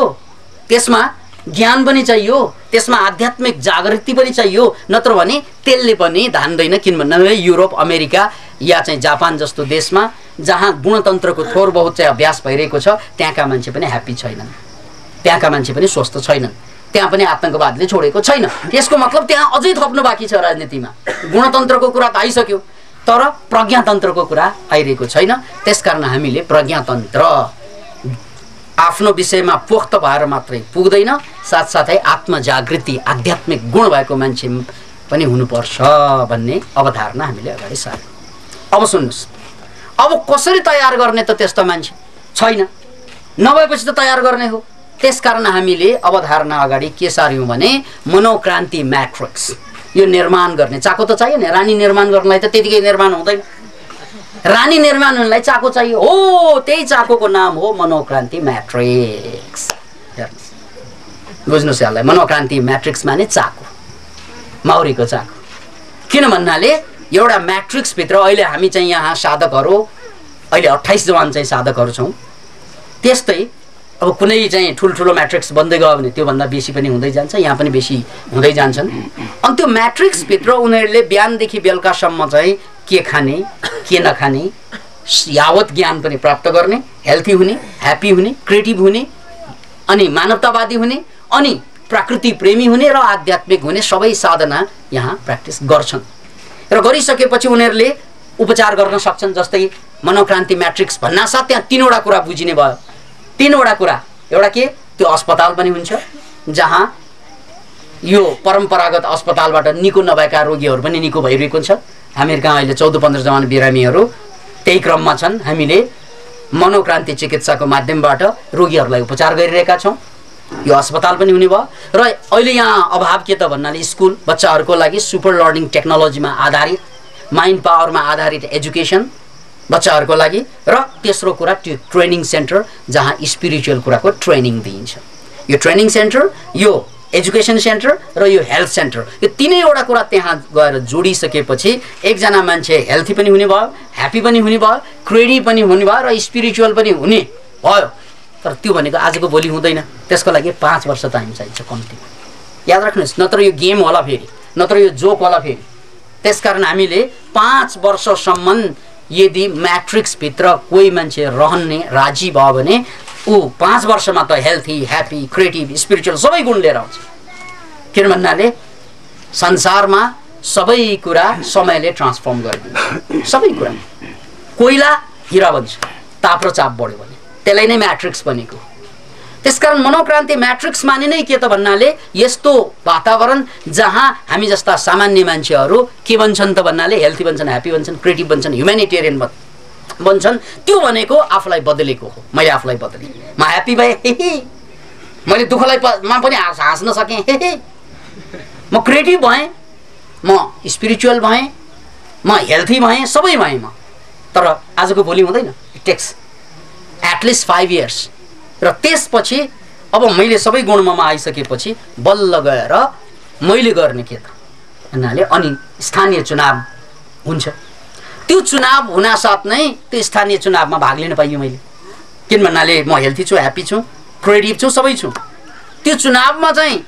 त्यसमा ज्ञान पनि चाहियो, त्यसमा आध्यात्मिक जागृति पनि चाहियो। नत्र भने त्यसले पनि धान्दैन। किन भन्नाले युरोप, अमेरिका या चाहिँ जापान जस्तो देशमा जहाँ गुणतन्त्रको थोर बहुत चाहिँ अभ्यास भइरहेको छ, त्यहाँका मान्छे पनि ह्याप्पी छैनन्, त्यहाँका मान्छे पनि स्वस्थ छैनन्, त्यहाँ पनि आतंकवादले छोडेको छैन। यसको मतलब त्यहाँ अझै थप्नु बाँकी छ राजनीतिमा। गुणतन्त्रको कुरा त आइसक्यो, तर प्रज्ञातन्त्रको कुरा आइरहेको छैन। त्यसकारण हामीले प्रज्ञातन्त्र आफ्नो विषयमा पोख्त भएर मात्रै पुग्दैन, साथसाथै आत्मजागृति, आध्यात्मिक गुण भएको मान्छे पनि हुनुपर्छ भन्ने अवधारणा हामीले अगाडि सार्यौं। अब सुन्नुहोस्, अब कसरी तयार गर्ने त त्यस्तो मान्छे छैन, नभएपछि त तयार गर्ने हो। त्यसकारण हामीले अवधारणा अगाडि के सार्यौँ भने मनोक्रान्ति म्याट्रिक्स यो निर्माण गर्ने। चाको त चाहियो नि, रानी निर्माण गर्नलाई त त्यतिकै निर्माण हुँदैन, रानी निर्माण हुनलाई चाको चाहियो। हो, त्यही चाकोको नाम हो मनोक्रान्ति म्याट्रिक्स। बुझ्नुहोस् यसलाई, मनोक्रान्ति म्याट्रिक्स माने चाको, माउरीको चाको। किन भन्नाले एउटा म्याट्रिक्सभित्र अहिले हामी चाहिँ यहाँ साधकहरू अहिले 28 जवान चाहिँ साधकहरू छौँ। त्यस्तै अब कुनै चाहिँ ठुल्ठुलो म्याट्रिक्स बन्दै गयो भने त्योभन्दा बेसी पनि हुँदै जान्छ, यहाँ पनि बेसी हुँदै जान्छन्। अनि त्यो म्याट्रिक्सभित्र उनीहरूले बिहानदेखि बेलुकासम्म चाहिँ के खाने के नखाने, यावत ज्ञान पनि प्राप्त गर्ने, हेल्थी हुने, ह्याप्पी हुने, क्रिएटिभ हुने, अनि मानवतावादी हुने, अनि प्रकृति प्रेमी हुने र आध्यात्मिक हुने सबै साधना यहाँ प्र्याक्टिस गर्छन्। र गरिसकेपछि उनीहरूले उपचार गर्न सक्छन्। जस्तै मनोक्रान्ति म्याट्रिक्स भन्नासाथ त्यहाँ 3वटा कुरा बुझिने भयो। 3वटा कुरा, एउटा के, त्यो अस्पताल पनि हुन्छ जहाँ यो परम्परागत अस्पतालबाट निको नभएका रोगीहरू पनि निको भइरहेको छ। हामीहरू कहाँ अहिले 14-15 जवान बिरामीहरू त्यही क्रममा छन्। हामीले मनोक्रान्ति चिकित्साको माध्यमबाट रोगीहरूलाई उपचार गरिरहेका छौँ। यो अस्पताल पनि हुने भयो। र अहिले यहाँ अभाव के त भन्नाले स्कुल बच्चाहरूको लागि सुपर लर्निङ टेक्नोलोजीमा आधारित, माइन्ड पावरमा आधारित एजुकेसन बच्चाहरूको लागि। र तेस्रो कुरा त्यो ट्रेनिङ सेन्टर जहाँ स्पिरिचुअल कुराको ट्रेनिङ दिइन्छ। यो ट्रेनिङ सेन्टर, यो एजुकेसन सेन्टर र यो हेल्थ सेन्टर, यो 3वटा कुरा त्यहाँ गएर जोडिसकेपछि एकजना मान्छे हेल्थी पनि हुने भयो, ह्याप्पी पनि हुने भयो, क्रिएटिभ पनि हुने भयो र स्पिरिचुअल पनि हुने भयो। तर त्यो भनेको आजको भोलि हुँदैन, त्यसको लागि 5 वर्ष टाइम चाहिन्छ कम्ती। याद राख्नुहोस्, नत्र यो गेम होला फेरि, नत्र यो जोक होला फेरि। त्यसकारण हामीले 5 वर्षसम्म यदि म्याट्रिक्सभित्र कोही मान्छे रहने राजी भयो भने ऊ 5 वर्षमा त हेल्थी, ह्याप्पी, क्रिएटिभ, स्पिरिचुअल सबै गुण लिएर आउँछ। किन भन्नाले संसारमा सबै कुरा समयले ट्रान्सफर्म गरिदिन्छ। सबै कुरा कोइला हिरा बन्छ, ताप र चाप बढ्यो भने त्यसलाई नै म्याट्रिक्स बनेको। त्यसकारण मनोक्रान्ति म्याट्रिक्स माने नै के त भन्नाले यस्तो वातावरण जहाँ हामी जस्ता सामान्य मान्छेहरू के बन्छन् त भन्नाले हेल्थी बन्छन्, ह्याप्पी बन्छन्, क्रिएटिभ बन्छन्, ह्युम्यानिटेरियन बन्छन्। त्यो भनेको आफूलाई बदलेको हो। मैले आफूलाई बदलेँ, म ह्याप्पी भएँ, मैले दुःखलाई पनि हाँस्न सकेँ, म क्रिएटिभ भएँ, म स्पिरिचुअल भएँ, म हेल्थी भएँ, सबै भएँ म। तर आजको भोलि हुँदैन। It takes at least 5 years. र त्यसपछि अब मैले सबै गुण ममा आइसकेपछि बल्ल गएर मैले गर्ने के त भन्नाले अनि स्थानीय चुनाव हुन्छ। त्यो चुनाव हुनासाथ नै त्यो स्थानीय चुनावमा भाग लिन पाइयो मैले। किन भन्नाले म हेल्थी छु, ह्याप्पी छु, क्रिएटिभ छु, सबै छु। त्यो चुनावमा चाहिँ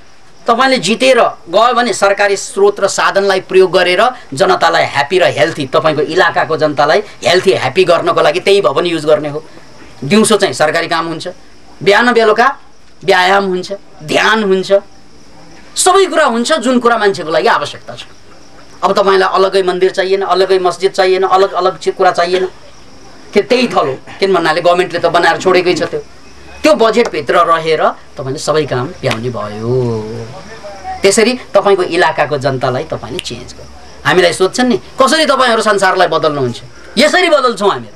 तपाईले जितेर गयो भने सरकारी स्रोत र साधनलाई प्रयोग गरेर जनतालाई ह्याप्पी र हेल्थी, तपाईको इलाकाको जनतालाई हेल्थी ह्याप्पी गर्नको लागि त्यही भवन युज गर्ने हो। दिउँसो चाहिँ सरकारी काम हुन्छ, बिहान बेलुका व्यायाम हुन्छ, ध्यान हुन्छ, सबै कुरा हुन्छ जुन कुरा मान्छेको लागि आवश्यकता छ। अब तपाईलाई अलगै मन्दिर चाहिएन, अलगै मस्जिद चाहिएन, अलग अलग कुरा चाहिएन, के त्यही थलो। किन भन्नाले गभर्नमेन्टले त बनाएर छोडेकै छ। त्यो बजेटभित्र रहेर तपाईले सबै काम भ्याउने भयो। त्यसरी तपाईको इलाकाको जनतालाई तपाईले चेन्ज गर्नु। हामीलाई सोध्छन् नि कसरी तपाईहरु संसारलाई बदल्नुहुन्छ? यसरी बदल्छौं हामी।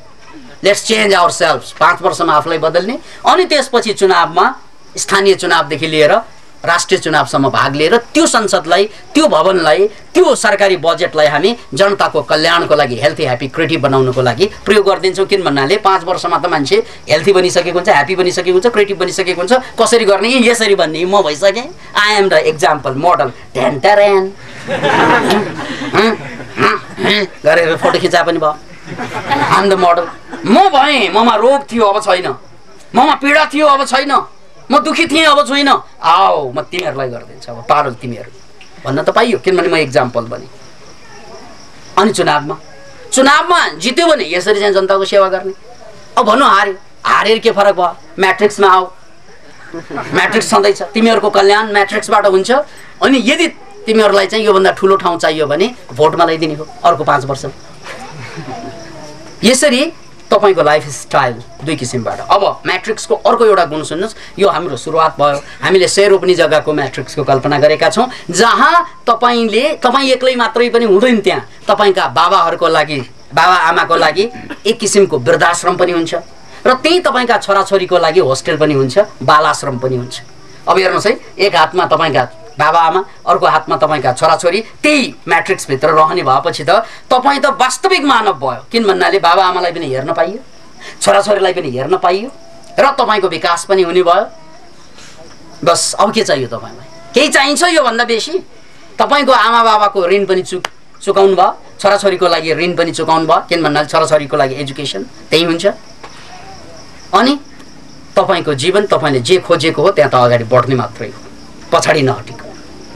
Let's change आवरसेल्फ्स। 5 वर्षमा आफूलाई बदल्ने, अनि त्यसपछि चुनावमा स्थानीय चुनावदेखि लिएर राष्ट्रिय चुनावसम्म भाग लिएर त्यो संसदलाई, त्यो भवनलाई, त्यो सरकारी बजेटलाई हामी जनताको कल्याणको लागि, हेल्थी ह्याप्पी क्रिएटिभ बनाउनको लागि प्रयोग गरिदिन्छौँ। किन भन्नाले 5 वर्षमा त मान्छे हेल्थी बनिसकेको हुन्छ, ह्याप्पी बनिसकेको हुन्छ, क्रिएटिभ बनिसकेको हुन्छ। कसरी गर्ने? यसरी भन्ने म भइसकेँ। I am the example, model. ढ्यान्टारान गरेर फोटो खिचा पनि भयो। I am the model. म भएँ, ममा रोग थियो अब छैन, ममा पीडा थियो अब छैन, म दुखी थिएँ अब छुइनँ, आओ म तिमीहरूलाई गरिदिन्छु, अब पारो तिमीहरू भन्न त पाइयो। किनभने म एक्जाम्पल बने। अनि चुनावमा जित्यो भने यसरी चाहिँ जनताको सेवा गर्ने। अब भन्नु हार्यो, हारेर के फरक भयो? म्याट्रिक्समा आऊ, म्याट्रिक्स छँदैछ, तिमीहरूको कल्याण म्याट्रिक्सबाट हुन्छ। अनि यदि तिमीहरूलाई चाहिँ योभन्दा ठुलो ठाउँ चाहियो भने भोटमा लगाइदिने हो अर्को 5 वर्ष। यसरी तपाईको लाइफ स्टाइल 2 किसिमबाट। अब म्याट्रिक्सको अर्को एउटा गुण सुन्नुहोस्, यो हाम्रो सुरुवात भयो। हामीले 100 रोप्ने जग्गाको म्याट्रिक्सको कल्पना गरेका छौँ, जहाँ तपाईँ एक्लै मात्रै पनि हुँदैन, त्यहाँ तपाईका बाबाहरूको लागि बाबा आमाको लागि एक किसिमको वृद्धाश्रम पनि हुन्छ र त्यही तपाईँका छोराछोरीको लागि होस्टेल पनि हुन्छ, बालाश्रम पनि हुन्छ। अब हेर्नुहोस् है, एक हातमा तपाईँका बाबा आमा, अर्को हातमा तपाईँका छोराछोरी, त्यही म्याट्रिक्सभित्र रहने भएपछि त तपाईँ त वास्तविक मानव भयो। किन भन्नाले बाबा आमालाई पनि हेर्न पाइयो, छोराछोरीलाई पनि हेर्न पाइयो र तपाईँको विकास पनि हुने भयो। बस अब के चाहियो तपाईँलाई? केही चाहिन्छ योभन्दा बेसी? तपाईँको आमा बाबाको ऋण पनि चुकाउनु भयो, छोराछोरीको लागि ऋण पनि चुकाउनु भयो। किन भन्नाले छोराछोरीको लागि एजुकेसन त्यही हुन्छ। अनि तपाईँको जीवन तपाईँले जे खोजेको हो त्यहाँ त अगाडि बढ्ने मात्रै हो, पछाडि नहटेको।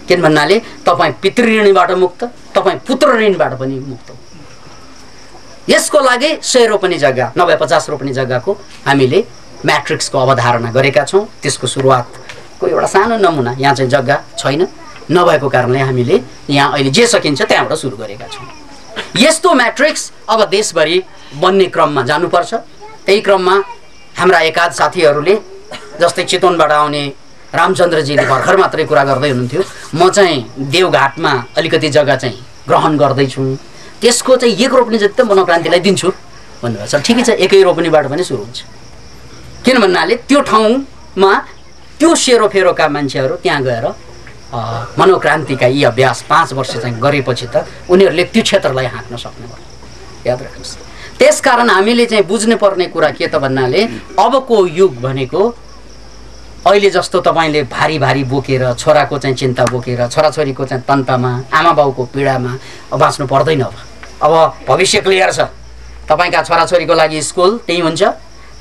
किन भन्नाले तपाईँ पितृऋणबाट मुक्त, तपाईँ पुत्र ऋणबाट पनि मुक्त हो। यसको लागि 100 रोपनी जग्गा नभए 50 रोपनी जग्गाको हामीले म्याट्रिक्सको अवधारणा गरेका छौँ। त्यसको सुरुवातको एउटा सानो नमुना यहाँ चाहिँ जग्गा छैन, नभएको कारणले हामीले यहाँ अहिले जे सकिन्छ त्यहाँबाट सुरु गरेका छौँ। यस्तो म्याट्रिक्स अब देशभरि बन्ने क्रममा जानुपर्छ। त्यही क्रममा हाम्रा एकाध साथीहरूले, जस्तै चितवनबाट आउने रामचन्द्रजीले भर्खर मात्रै कुरा गर्दै हुनुहुन्थ्यो, म चाहिँ देवघाटमा अलिकति जग्गा चाहिँ ग्रहण गर्दैछु, त्यसको चाहिँ 1 रोपनी जति त मनोक्रान्तिलाई दिन्छु भन्नुभएको छ। ठिकै छ, 1 रोपनीबाट पनि सुरु हुन्छ। किन भन्नाले त्यो ठाउँमा त्यो सेरोफेरोका मान्छेहरू त्यहाँ गएर मनोक्रान्तिका यी अभ्यास 5 वर्ष चाहिँ गरेपछि त उनीहरूले त्यो क्षेत्रलाई हाँक्न सक्ने भयो। याद राख्नुहोस्। त्यसकारण हामीले चाहिँ बुझ्ने पर्ने कुरा के त भन्नाले अबको युग भनेको अहिले जस्तो तपाईँले भारी भारी बोकेर, छोराको चाहिँ चिन्ता बोकेर, छोराछोरीको चाहिँ तन्तामा, आमा बाउको पीडामा बाँच्नु पर्दैन। अब भविष्य क्लियर छ। तपाईँका छोराछोरीको लागि स्कुल त्यही हुन्छ,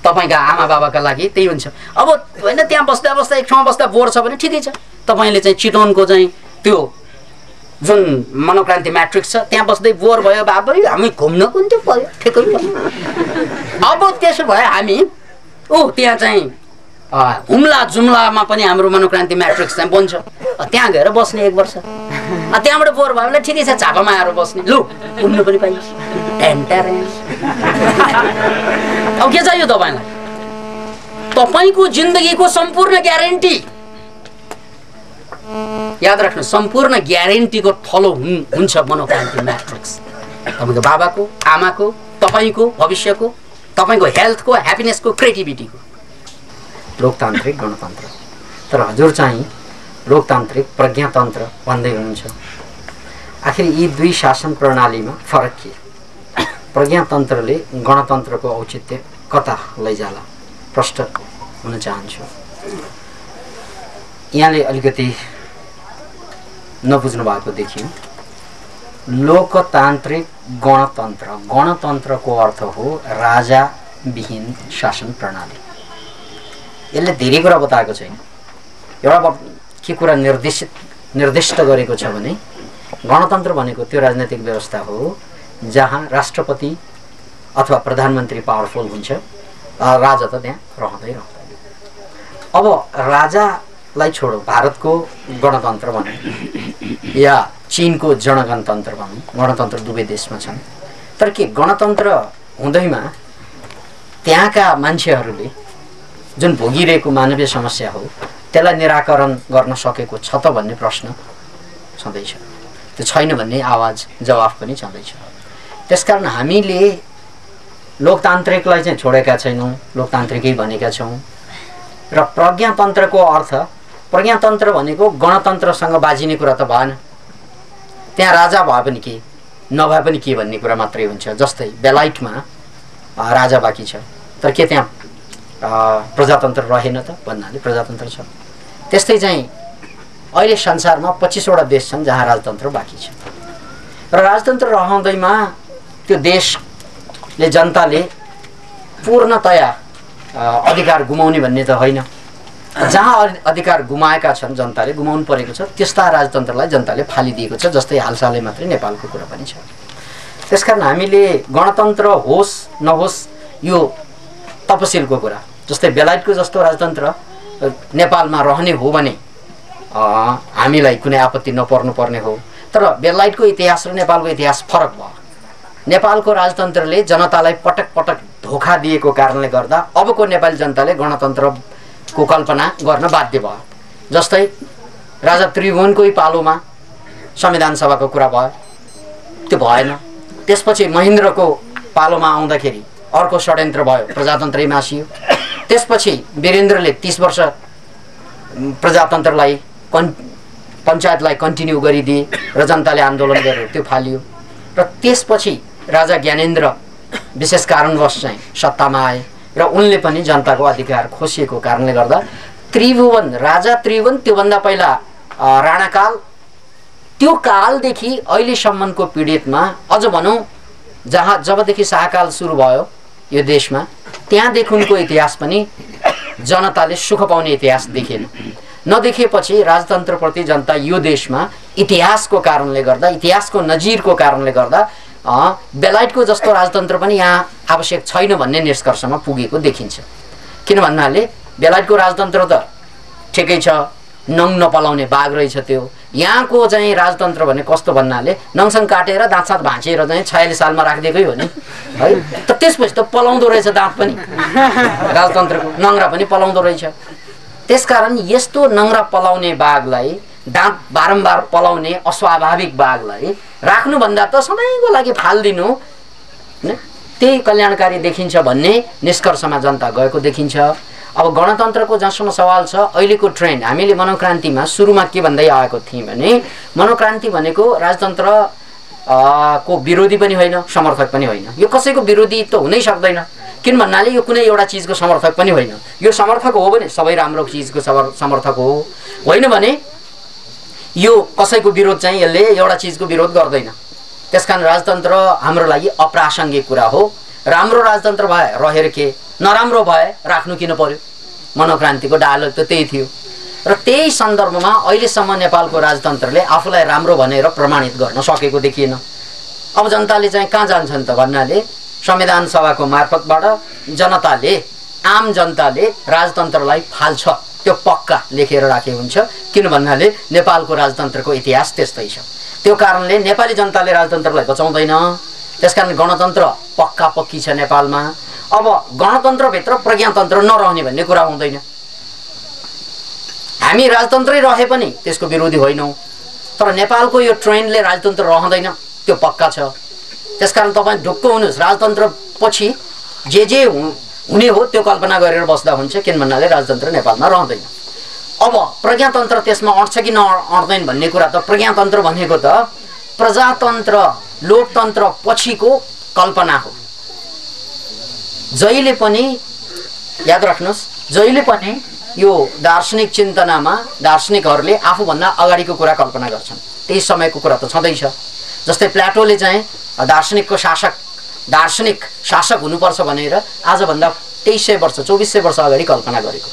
तपाईँका आमा बाबाका लागि त्यही हुन्छ। अब होइन त्यहाँ बस्दा बस्दा एक ठाउँमा बस्दा बोर छ भने ठिकै छ, तपाईँले चाहिँ चितवनको चाहिँ त्यो जुन मनोक्रान्ति म्याट्रिक्स छ त्यहाँ बस्दै बोर भयो, बाबरी हामी घुम्न कुन त्यो पर्यो, ठिकै पर्यो। अब त्यसो भए हामी त्यहाँ चाहिँ हुम्ला जुम्लामा पनि हाम्रो मनोक्रान्ति म्याट्रिक्स चाहिँ बन्छ, त्यहाँ गएर बस्ने 1 वर्ष। त्यहाँबाट बोर भयो भने ठिकै छ, झापामा आएर बस्ने, लु घुम्नु पनि पाइन्छ। अब के चाहियो तपाईँलाई? तपाईँको जिन्दगीको सम्पूर्ण ग्यारेन्टी। याद राख्नु, सम्पूर्ण ग्यारेन्टीको थलो हुन्छ मनोक्रान्ति म्याट्रिक्स। तपाईँको बाबाको, आमाको, तपाईँको भविष्यको, तपाईँको हेल्थको, ह्याप्पिनेसको, क्रिएटिभिटीको। लोकतान्त्रिक गणतन्त्र। तर हजुर चाहिँ लोकतान्त्रिक प्रज्ञातन्त्र भन्दै हुनुहुन्छ। आखिर यी दुई शासन प्रणालीमा फरक के? प्रज्ञातन्त्रले गणतन्त्रको औचित्य कता लैजाला? प्रष्ट हुन चाहन्छु। यहाँले अलिकति नबुझ्नु भएको देखियो। लोकतान्त्रिक गणतन्त्र, गणतन्त्रको अर्थ हो राजा विहीन शासन प्रणाली। यसले धेरै कुरा बताएको छैन। एउटा के कुरा निर्दिष्ट गरेको छ भने गणतन्त्र भनेको त्यो राजनैतिक व्यवस्था हो जहाँ राष्ट्रपति अथवा प्रधानमन्त्री पावरफुल हुन्छ, राजा त त्यहाँ रहँदै रहँदैन। अब राजालाई छोडो, भारतको गणतन्त्र भनौँ या चीनको जनगणतन्त्र भनौँ, गणतन्त्र दुवै देशमा छन्। तर के गणतन्त्र हुँदैमा त्यहाँका मान्छेहरूले जुन भोगिरहेको मानवीय समस्या हो त्यसलाई निराकरण गर्न सकेको छ त भन्ने प्रश्न छँदैछ। त्यो छैन भन्ने आवाज जवाफ पनि छँदैछ। त्यसकारण हामीले लोकतान्त्रिकलाई चाहिँ छोडेका छैनौँ, लोकतान्त्रिकै भनेका छौँ। र प्रज्ञातन्त्रको अर्थ, प्रज्ञातन्त्र भनेको गणतन्त्रसँग बाजिने कुरा त भएन। त्यहाँ राजा भए पनि के नभए पनि के भन्ने कुरा मात्रै हुन्छ। जस्तै बेलायतमा राजा बाँकी छ, तर के त्यहाँ प्रजातन्त्र रहेन त भन्नाले प्रजातन्त्र छ। त्यस्तै चाहिँ अहिले संसारमा 25 वटा देश छन् जहाँ राजतन्त्र बाँकी छ। र राजतन्त्र रहँदैमा त्यो देशले, जनताले पूर्णतया अधिकार गुमाउने भन्ने त होइन। जहाँ अधिकार गुमाएका छन्, जनताले गुमाउनु परेको छ, त्यस्ता राजतन्त्रलाई जनताले फालिदिएको छ। जस्तै हालसालै मात्रै नेपालको कुरा पनि छ। त्यसकारण हामीले गणतन्त्र होस् नहोस् यो तपसिलको कुरा। जस्तै बेलायतको जस्तो राजतन्त्र नेपालमा रहने हो भने हामीलाई कुनै आपत्ति नपर्नु पर्ने हो। तर बेलायतको इतिहास र नेपालको इतिहास फरक भयो। नेपालको राजतन्त्रले जनतालाई पटक पटक धोखा दिएको कारणले गर्दा अबको नेपाली जनताले गणतन्त्रको कल्पना गर्न बाध्य भयो। जस्तै राजा त्रिभुवनकै पालोमा संविधान सभाको कुरा भयो, त्यो भएन। त्यसपछि महेन्द्रको पालोमा आउँदाखेरि अर्को षड्यन्त्र भयो, प्रजातन्त्रै मासियो। त्यसपछि वीरेन्द्रले 30 वर्ष प्रजातन्त्रलाई पञ्चायतलाई कन्टिन्यू गरिदिए र जनताले आन्दोलन गरेर त्यो फालियो। र त्यसपछि राजा ज्ञानेन्द्र विशेष कारणवश चाहिँ सत्तामा आए र उनले पनि जनताको अधिकार खोसिएको कारणले गर्दा त्रिभुवन, राजा त्रिभुवन, त्योभन्दा पहिला राणाकाल, त्यो कालदेखि अहिलेसम्मको पीडितमा अझ भनौँ जबदेखि शाहकाल सुरु भयो यो देशमा त्यहाँदेखिको इतिहास पनि जनताले सुख पाउने इतिहास देखेन। नदेखेपछि राजतन्त्रप्रति जनता यो देशमा इतिहासको कारणले गर्दा, इतिहासको नजिरको कारणले गर्दा बेलायतको जस्तो राजतन्त्र पनि यहाँ आवश्यक छैन भन्ने निष्कर्षमा पुगेको देखिन्छ। किन भन्नाले बेलायतको राजतन्त्र त ठिकै छ, नङ नपलाउने बाघ रहेछ त्यो। यहाँको चाहिँ राजतन्त्र भने कस्तो भन्नाले नङसँग काटेर दाँतसात भाँचेर चाहिँ 46 सालमा राखिदिएकै हो नि है। त त्यसपछि त पलाउँदो रहेछ दाँत पनि, राजतन्त्रको नङ्ग्रा पनि पलाउँदो रहेछ। त्यसकारण यस्तो नङ्ग्रा पलाउने बाघलाई, दाँत बारम्बार पलाउने अस्वाभाविक बाघलाई राख्नुभन्दा त सधैँको लागि फालिदिनु त्यही कल्याणकारी देखिन्छ भन्ने निष्कर्षमा जनता गएको देखिन्छ। अब गणतन्त्रको जहाँसम्म सवाल छ, अहिलेको ट्रेन्ड हामीले मनोक्रान्तिमा सुरुमा के भन्दै आएको थियौँ भने मनोक्रान्ति भनेको राजतन्त्र को विरोधी पनि होइन, समर्थक पनि होइन। यो कसैको विरोधी त हुनै सक्दैन, किन भन्नाले यो कुनै एउटा चिजको समर्थक पनि होइन। यो समर्थक हो भने सबै राम्रो चिजको समर्थक हो, होइन भने यो कसैको विरोध चाहिँ यसले एउटा चिजको विरोध गर्दैन। त्यसकारण राजतन्त्र हाम्रो लागि अप्रासङ्गिक कुरा हो। राम्रो राजतन्त्र भए रहेर के, नराम्रो भए राख्नु किन पर्यो? मनोक्रान्तिको डायलग त त्यही थियो। र त्यही सन्दर्भमा अहिलेसम्म नेपालको राजतन्त्रले आफूलाई राम्रो भनेर प्रमाणित गर्न सकेको देखिएन। अब जनताले चाहिँ कहाँ जान्छन् त भन्नाले संविधान सभाको मार्फतबाट जनताले, आम जनताले राजतन्त्रलाई फाल्छ, त्यो पक्का लेखेर राखे हुन्छ। किन भन्नाले नेपालको राजतन्त्रको इतिहास त्यस्तै छ। त्यो कारणले नेपाली जनताले राजतन्त्रलाई बचाउँदैन। त्यसकारण गणतन्त्र पक्का पक्की छ नेपालमा। अब गणतन्त्रभित्र प्रज्ञातन्त्र नरहने भन्ने कुरा हुँदैन। हामी राजतन्त्रै रहे पनि त्यसको विरोधी होइनौँ, तर नेपालको यो ट्रेन्डले राजतन्त्र रहँदैन, त्यो पक्का छ। त्यसकारण तपाईँ ढुक्क हुनुहोस्, राजतन्त्र पछि जे हुने हो त्यो कल्पना गरेर बस्दा हुन्छ। किन भन्नाले राजतन्त्र नेपालमा रहँदैन। अब प्रज्ञातन्त्र त्यसमा अट्छ कि नअट्दैन भन्ने कुरा त, प्रज्ञातन्त्र भनेको त प्रजातन्त्र लोकतन्त्र पछिको कल्पना हो। जहिले पनि याद राख्नुहोस्, जहिले पनि यो दार्शनिक चिन्तनामा दार्शनिकहरूले आफूभन्दा अगाडिको कुरा कल्पना गर्छन्। त्यही समयको कुरा त छँदैछ। जस्तै प्लाटोले चाहिँ दार्शनिक शासक हुनुपर्छ भनेर आजभन्दा 2300 वर्ष 2400 वर्ष अगाडि कल्पना गरेको।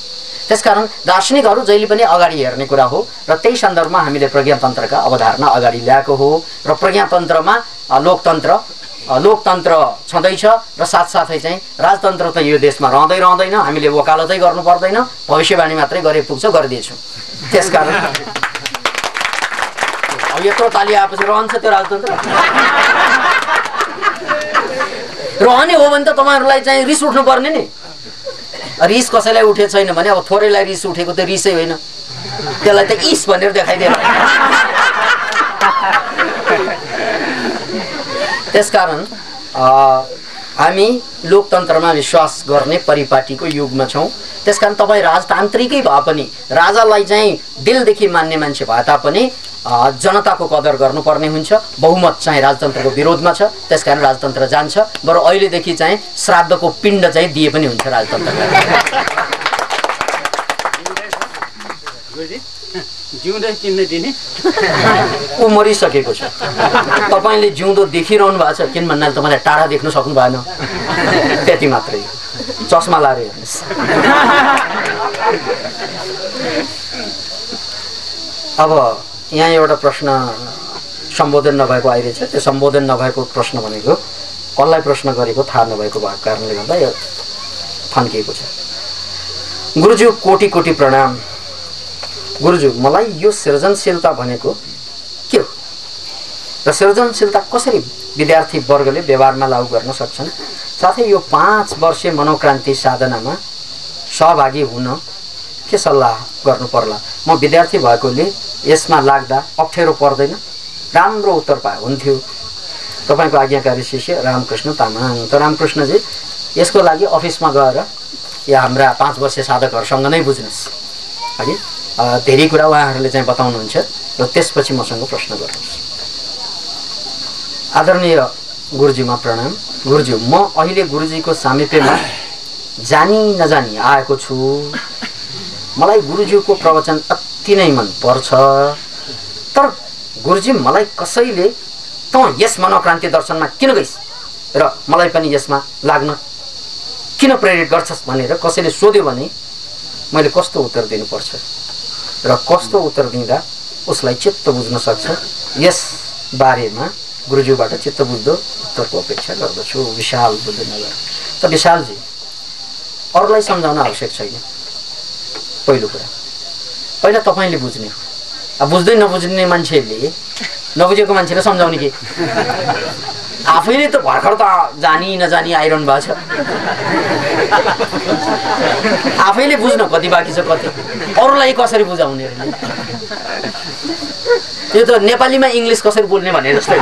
त्यसकारण दार्शनिकहरू जहिले पनि अगाडि हेर्ने कुरा हो र त्यही सन्दर्भमा हामीले प्रज्ञातन्त्रका अवधारणा अगाडि ल्याएको हो। र प्रज्ञातन्त्रमा लोकतन्त्र छँदैछ र साथसाथै चाहिँ राजतन्त्र त यो देशमा रहँदैन। हामीले वकालतै गर्नु पर्दैन, भविष्यवाणी मात्रै गरे पुग्छ, गरिदिएछौँ। त्यसकारण अब यत्रो ताली आएपछि रहन्छ त्यो राजतन्त्र? रहने हो भने त तपाईँहरूलाई चाहिँ रिस उठ्नु पर्ने नि। रिस कसैलाई उठेको छैन भने अब थोरैलाई रिस उठेको त रिसै होइन, त्यसलाई त इस भनेर देखाइदिएर। त्यसकारण हामी लोकतन्त्रमा विश्वास गर्ने परिपाटीको युगमा छौँ। त्यसकारण तपाईँ राजतान्त्रिकै भए पनि, राजालाई चाहिँ दिलदेखि मान्ने मान्छे भए तापनि जनताको कदर गर्नुपर्ने हुन्छ। बहुमत चाहिँ राजतन्त्रको विरोधमा छ, त्यसकारण राजतन्त्र जान्छ। बरु अहिलेदेखि चाहिँ श्राद्धको पिण्ड चाहिँ दिए पनि हुन्छ राजतन्त्रलाई। जिउँदै चिन्ने दिने ऊ मरिसकेको छ। तपाईँले जिउँदो देखिरहनु भएको छ, किन भन्नाले तपाईँलाई टाढा देख्नु सक्नु भएन, त्यति मात्रै। चस्मा लाएर हेर्नुहोस्। अब यहाँ एउटा प्रश्न सम्बोधन नभएको आइरहेछ। त्यो सम्बोधन नभएको प्रश्न भनेको कसलाई प्रश्न गरेको थाहा नभएको भएको कारणले गर्दा यो थन्किएको छ। गुरुज्यू कोटी कोटी प्रणाम। गुरुज्यू, मलाई यो सृजनशीलता भनेको के हो र सृजनशीलता कसरी विद्यार्थी वर्गले व्यवहारमा लागू गर्न सक्छन्? साथै यो 5 वर्षे मनोक्रान्ति साधनामा सहभागी हुन के सल्लाह गर्नु पर्ला? म विद्यार्थी भएकोले यसमा लाग्दा अप्ठ्यारो पर्दैन? राम्रो उत्तर पाए हुन्थ्यो। तपाईको आज्ञाकारी शिष्य रामकृष्ण तामाङ। त रामकृष्णजी यसको लागि अफिसमा गएर या हाम्रा 5 वर्षीय साधकहरूसँग नै बुझ्नुहोस् हगि। धेरै कुरा उहाँहरूले चाहिँ बताउनुहुन्छ र त्यसपछि मसँग प्रश्न गर्नुहोस्। आदरणीय गुरुजीमा प्रणाम। गुरुजी, म अहिले गुरुजीको सामिप्यमा जानी नजानी आएको छु। मलाई गुरुजीको प्रवचन अति नै मन पर्छ। तर गुरुजी, मलाई कसैले त यस मनोक्रान्ति दर्शनमा किन गइस् र मलाई पनि यसमा लाग्न किन प्रेरित गर्छस् भनेर कसैले सोध्यो भने मैले कस्तो उत्तर दिनुपर्छ र कस्तो उत्तर दिँदा उसलाई चित्त बुझ्न सक्छ, यस बारेमा गुरुजीबाट चित्त बुझ्दो उत्तरको अपेक्षा गर्दछु। विशाल बुद्धनगर। त विशालजी, अरूलाई सम्झाउन आवश्यक छैन। पहिलो कुरा, पहिला तपाईँले बुझ्ने हो। अब बुझ्दै नबुझ्ने मान्छेले नबुझेको मान्छेले सम्झाउने के? आफैले त भर्खर त जानी नजानी आइरहनु भएको छ। आफैले बुझ्न कति बाँकी छ, कति अरूलाई कसरी बुझाउने? यो त नेपालीमा इङ्ग्लिस कसरी बोल्ने भने जस्तै।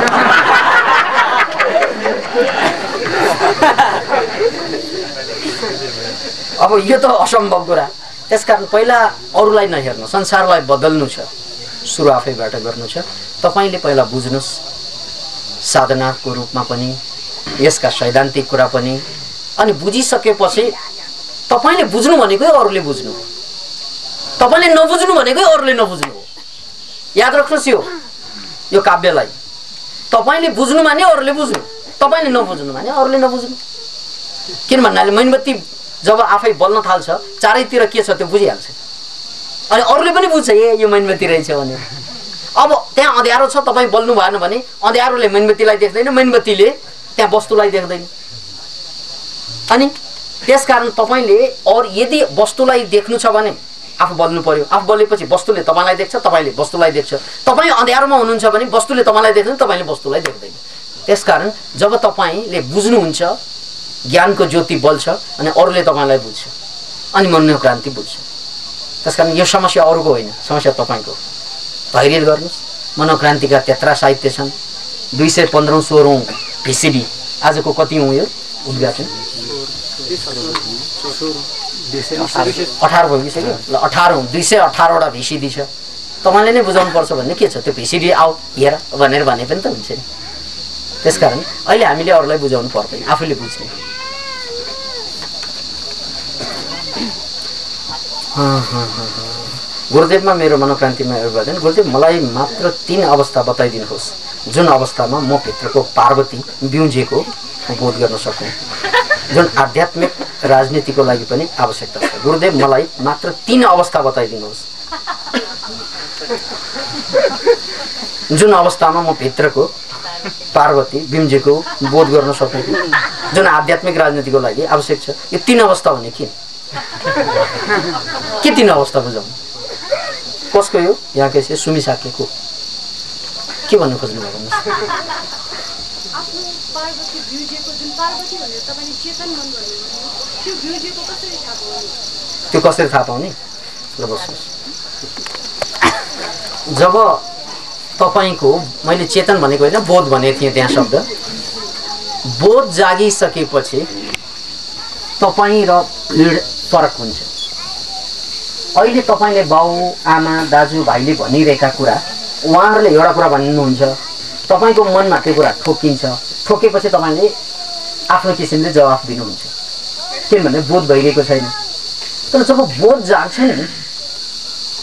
अब यो त असम्भव कुरा। त्यसकारण पहिला अरूलाई नहेर्नु, संसारलाई बदल्नु छ, सुरु आफैबाट गर्नु छ। तपाईँले पहिला बुझ्नुहोस्, साधनाको रूपमा पनि, यसका सैद्धान्तिक कुरा पनि। अनि बुझिसकेपछि तपाईँले बुझ्नु भनेकै अरूले बुझ्नु हो, तपाईँले नबुझ्नु भनेकै अरूले नबुझ्नु हो। याद राख्नुहोस् यो काव्यलाई। तपाईँले बुझ्नु माने अरूले बुझ्नु, तपाईँले नबुझ्नु माने अरूले नबुझ्नु। किन भन्नाले मेणबत्ती जब आफै बल्न थाल्छ चारैतिर के छ त्यो बुझिहाल्छ, अनि अरूले पनि बुझ्छ यो मेणबत्ती रहेछ भने। अब त्यहाँ अँध्यारो छ, तपाईँ बल्नु भएन भने अँध्यारोले मेणबत्तीलाई देख्दैन, मेणबत्तीले त्यहाँ वस्तुलाई देख्दैन। अनि त्यसकारण तपाईँले यदि वस्तुलाई देख्नु छ भने आफू बल्नु पर्यो। आफू बलेपछि वस्तुले तपाईँलाई देख्छ, तपाईँले वस्तुलाई देख्छ। तपाईँ अँध्यारोमा हुनुहुन्छ भने वस्तुले तपाईँलाई देख्दैन, तपाईँले वस्तुलाई देख्दैन। त्यसकारण जब तपाईँले बुझ्नुहुन्छ, ज्ञानको ज्योति बल्छ अनि अरूले तपाईँलाई बुझ्छ, अनि मनोक्रान्ति बुझ्छ। त्यसकारण यो समस्या अरूको होइन, समस्या तपाईँको। धैर्य गर्नुहोस्। मनोक्रान्तिका त्यत्रा साहित्य छन्। 215औं भिसिडी। आजको कति हो यो उद्घाटन? 18 भइसक्यो। ल 18औं 218वटा भिसिडी छ। तपाईँले नै बुझाउनु पर्छ भन्ने के छ? त्यो भिसिडी आऊ हेर भनेर भने पनि त हुन्छ नि। त्यसकारण अहिले हामीले अरूलाई बुझाउनु पर्दैन, आफूले बुझ्ने। गुरुदेवमा मेरो मनोक्रान्तिमा एउटा गुरुदेव, मलाई मात्र 3 अवस्था बताइदिनुहोस् जुन अवस्थामा म भित्रको पार्वती बिउजेको बोध गर्न सकौँ, जुन आध्यात्मिक राजनीतिको लागि पनि आवश्यकता छ। गुरुदेव, मलाई मात्र 3 अवस्था बताइदिनुहोस् जुन अवस्थामा म भित्रको पार्वती बिम्जेको बोध गर्न सकौँ, जुन आध्यात्मिक राजनीतिको लागि आवश्यक छ। यो 3 अवस्था भने के 3 अवस्था बुझाउनु? कसको यो? यहाँ कैसे सुमिसाकेको के भन्नु खोज्नु भएको? त्यो कसरी थाहा पाउने? ल बस्नुहोस्। जब तपाईको, मैले चेतन भनेको होइन, बोध भनेको थिएँ त्यहाँ शब्द। बोध जागिसकेपछि तपाईँ र भीड फरक हुन्छ। अहिले तपाईँले बाउ आमा दाजु भाइले भनिरहेका कुरा उहाँहरूले एउटा कुरा भन्नुहुन्छ, तपाईँको मनमा त्यो कुरा ठोकिन्छ। ठोकेपछि तपाईँले आफ्नो किसिमले जवाफ दिनुहुन्छ, किनभने बोध भइरहेको छैन। तर जब बोध जाग्छ नि,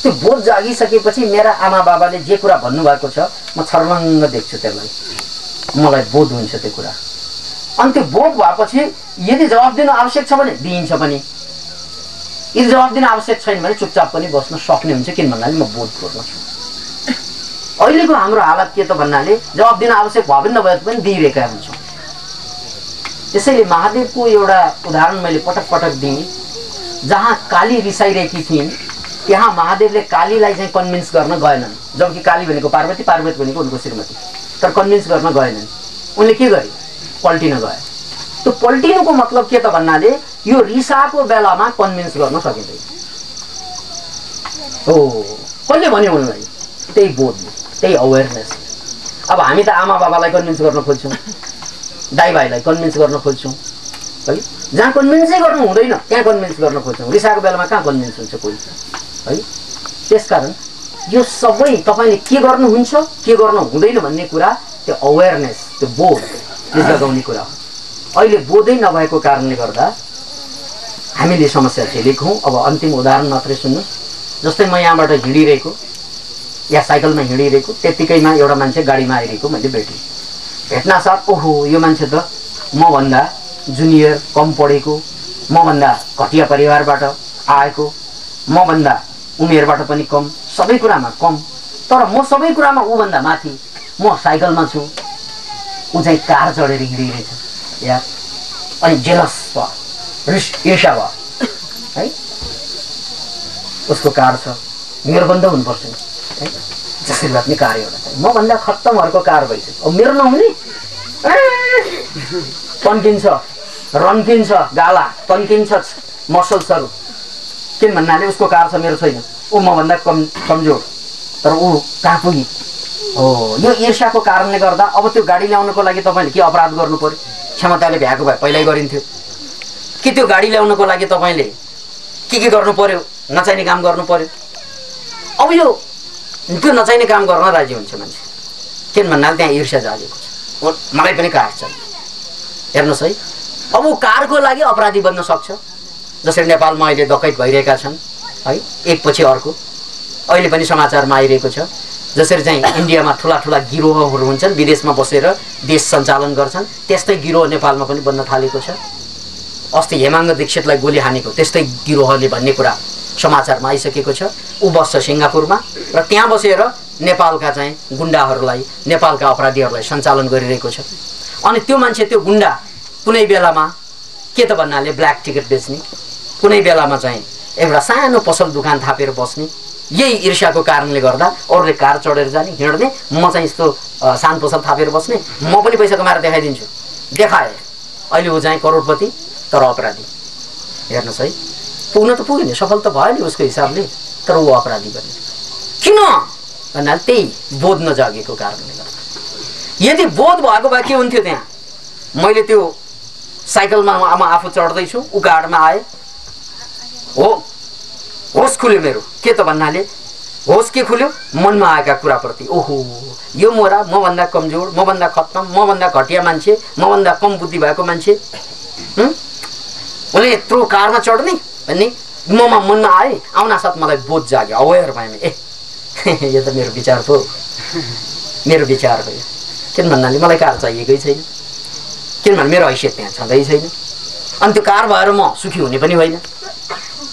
त्यो बोध जागिसकेपछि मेरा आमा बाबाले जे कुरा भन्नुभएको छ म छर्लङ्ग देख्छु त्यसलाई, मलाई बोध हुन्छ त्यो कुरा। अनि त्यो बोध भएपछि यदि जवाफ दिनु आवश्यक छ भने दिइन्छ पनि, यदि जवाफ दिन आवश्यक छैन भने चुपचाप पनि बस्न सक्ने हुन्छ। किन भन्नाले म बोध पूर्ण छु। अहिलेको हाम्रो हालत के त भन्नाले जवाफ दिन आवश्यक भयो पनि नभए पनि दिइरहेका हुन्छौँ। त्यसैले महादेवको एउटा उदाहरण मैले पटक पटक दिएँ। जहाँ काली रिसाइरहेकी थिइन् त्यहाँ महादेवले कालीलाई चाहिँ कन्भिन्स गर्न गएनन्, जबकि काली भनेको पार्वती, पार्वती भनेको उनको श्रीमती। तर कन्भिन्स गर्न गएनन्। उनले के गरे? पल्टिन गए। त्यो पल्टिनुको मतलब के त भन्नाले यो रिसाको बेलामा कन्भिन्स गर्न सकिँदैन। हो, कसले भन्यो उनलाई? त्यही बोध, त्यही अवेरनेस। अब हामी त आमा बाबालाई कन्भिन्स गर्न खोज्छौँ, दाइ भाइलाई कन्भिन्स गर्न खोज्छौँ है। जहाँ कन्भिन्सै गर्नु हुँदैन त्यहाँ कन्भिन्स गर्न खोज्छौँ। रिसाएको बेलामा कहाँ कन्भिन्स हुन्छ कोही है। त्यसकारण यो सबै तपाईँले के गर्नुहुन्छ के गर्नु हुँदैन भन्ने कुरा त्यो अवेरनेस, त्यो बोधले जगाउने कुरा हो। अहिले बोधै नभएको कारणले गर्दा हामीले समस्या झेलेको हौँ। अब अन्तिम उदाहरण मात्रै सुन्नुहोस्। जस्तै म यहाँबाट हिँडिरहेको या साइकलमा हिँडिरहेको त्यत्तिकैमा एउटा मान्छे गाडीमा आइरहेको मैले भेटेँ। भेट्नासाथ ओहो यो मान्छे त मभन्दा जुनियर, कम पढेको, मभन्दा घटिया परिवारबाट आएको, मभन्दा उमेरबाट पनि कम, सबै कुरामा कम, तर म सबै कुरामा ऊभन्दा माथि, म साइकलमा छु, ऊ चाहिँ कार चढेर हिँडिरहेछ या। अनि जेलस भयो, ईर्ष्या भयो है। उसको कार छ, मेरो पनि त हुनुपर्छ है। जसरी भए पनि कार एउटा चाहिँ मभन्दा खत्तमहरूको कार भइसक्यो। अब मेरो नहुने तन्किन्छ, रन्किन्छ, गाला तन्किन्छ मसल्सहरू। किन भन्नाले उसको कार छ, मेरो छैन। ऊ मभन्दा कमजोर, तर ऊ कहाँ पुगी हो। यो ईर्ष्याको कारणले गर्दा अब त्यो गाडी ल्याउनको लागि तपाईँले के अपराध गर्नु पर्यो? क्षमताले भ्याएको भए पहिल्यै गरिन्थ्यो कि? त्यो गाडी ल्याउनको लागि तपाईँले के गर्नु पर्यो? नचाहिने काम गर्नु पर्यो। अब यो त्यो नचाहिने काम गर्न राजी हुन्छ मान्छे। किन भन्नाले त्यहाँ ईर्ष्या जागेको छ। मलाई पनि कार चाहियो। हेर्नुहोस् है, अब ऊ कारको लागि अपराधी बन्न सक्छ। जसरी नेपालमा अहिले डकैत भइरहेका छन् है, एकपछि अर्को। अहिले पनि समाचारमा आइरहेको छ। जसरी चाहिँ इन्डियामा ठुला ठुला गिरोहहरू हुन्छन्, विदेशमा बसेर देश सञ्चालन गर्छन्, त्यस्तै गिरोह नेपालमा पनि बन्न थालेको छ। अस्ति हेमाङ्ग दीक्षितलाई गोली हानेको त्यस्तै गिरोहले भन्ने कुरा समाचारमा आइसकेको छ। ऊ बस्छ सिङ्गापुरमा र त्यहाँ बसेर नेपालका चाहिँ गुन्डाहरूलाई, नेपालका अपराधीहरूलाई सञ्चालन गरिरहेको छ। अनि त्यो मान्छे, त्यो गुन्डा कुनै बेलामा के त भन्नाले ब्ल्याक टिकट बेच्ने, कुनै बेलामा चाहिँ एउटा सानो पसल दोकान थापेर बस्ने। यही ईर्ष्याको कारणले गर्दा अरूले कार चढेर जाने, हिँड्ने, म चाहिँ यस्तो सानो पसल थापेर बस्ने, म पनि पैसा कमाएर देखाइदिन्छु। देखाए, अहिले ऊ चाहिँ करोडपति तर अपराधी। हेर्नुहोस् है, पुग्न त पुग्यो नि, सफल त भयो नि उसको हिसाबले, तर ऊ अपराधी बन्यो। किन भन्नाले त्यही बोध नजागेको कारणले गर्दा। यदि बोध भएको भए के हुन्थ्यो? त्यहाँ मैले त्यो साइकलमा म आफू चढ्दैछु, ऊ गाडमा आए, हो होस खुल्यो मेरो। के त भन्नाले होस के खुल्यो? मनमा आएका कुराप्रति। ओहो यो मोरा, मभन्दा कमजोर, मभन्दा खत्तम, मभन्दा घटिया मान्छे, मभन्दा कम बुद्धि भएको मान्छे, उसले यत्रो कारमा चढ्ने भन्ने मनमा आए। आउना साथ मलाई बोध जाग्यो, अवेर भएँ। ए यो त मेरो विचार पो, मेरो विचार भयो। किन भन्नाले मलाई कार चाहिएकै छैन, किनभने मेरो हैसियत त्यहाँ छँदै छैन। अनि त्यो कार भएर म सुखी हुने पनि होइन।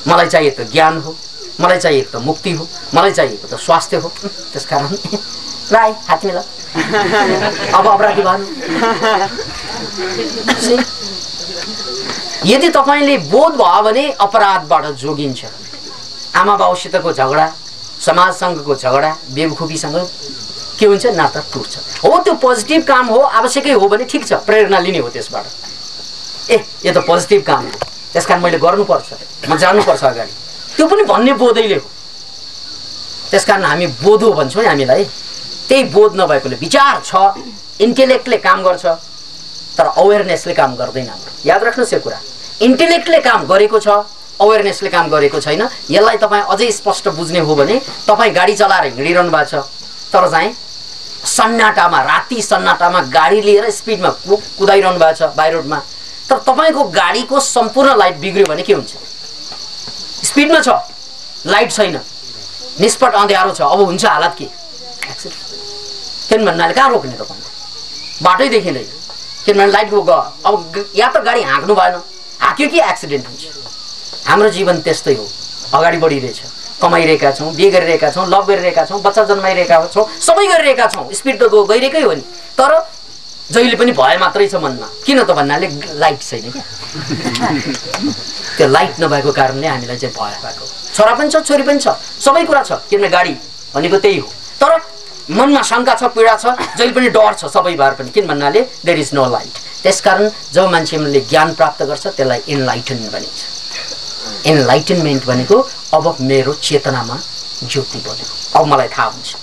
मलाई चाहिएको त ज्ञान हो, मलाई चाहिएको त मुक्ति हो, मलाई चाहिएको त स्वास्थ्य हो। त्यसकारण राई हात मिला, अब अपराधी भएन। यदि तपाईँले बोध भयो भने अपराधबाट जोगिन्छ। आमा बाउसितको झगडा, समाजसँगको झगडा, बेवकुफीसँग के हुन्छ? नाता टुट्छ। हो त्यो पोजिटिभ काम हो, आवश्यकै हो भने ठिक छ, प्रेरणा लिने हो त्यसबाट। ए यो त पोजिटिभ काम हो, त्यसकारण मैले गर्नुपर्छ, म जानुपर्छ अगाडि, त्यो पनि भन्ने बोधैले हो। त्यसकारण हामी बोधो भन्छौँ हामीलाई। त्यही बोध नभएकोले विचार छ, इन्टेलेक्टले काम गर्छ, तर अवेरनेसले काम गर्दैन। याद राख्नुहोस् यो कुरा, इन्टेलेक्टले काम गरेको छ, अवेरनेसले काम गरेको छैन। यसलाई तपाईँ अझै स्पष्ट बुझ्ने हो भने तपाईँ गाडी चलाएर हिँडिरहनु भएको छ, तर चाहिँ सन्नाटामा, राति सन्नाटामा गाडी लिएर स्पिडमा कुदाइरहनु भएको छ बाई रोडमा, तर तपाईँको गाडीको सम्पूर्ण लाइट बिग्रियो भने के हुन्छ? स्पिडमा छ, लाइट छैन, निष्पट अँध्यारो छ, अब हुन्छ हालत के? एक्सिडेन्ट। किन भन्नाले कहाँ रोक्ने तपाईँले? बाटै देखिँदैन, किनभने लाइटको गयो। अब या त गाडी हाँक्नु भएन, हाँक्यो कि एक्सिडेन्ट हुन्छ। हाम्रो जीवन त्यस्तै हो, अगाडि बढिरहेछ, कमाइरहेका छौँ, बिहे गरिरहेका छौँ, लभ गरिरहेका छौँ, बच्चा जन्माइरहेका छौँ, सबै गरिरहेका छौँ, स्पिड त गइरहेकै हो नि, तर जहिले पनि भए मात्रै छ मनमा। किन त भन्नाले लाइट छैन क्या। त्यो लाइट नभएको कारणले हामीलाई चाहिँ भय भएको। छोरा पनि छ, छोरी पनि छ, सबै कुरा छ, किनभने गाडी भनेको त्यही हो, तर मनमा शङ्का छ, पीडा छ, जहिले पनि डर छ सबै बार पनि। किन भन्नाले देयर इज नो लाइट। त्यसकारण जब मान्छेले ज्ञान प्राप्त गर्छ त्यसलाई इनलाइटन भनिन्छ। इनलाइटनमेन्ट भनेको अब मेरो चेतनामा ज्योति बल्यो, अब मलाई थाहा हुन्छ,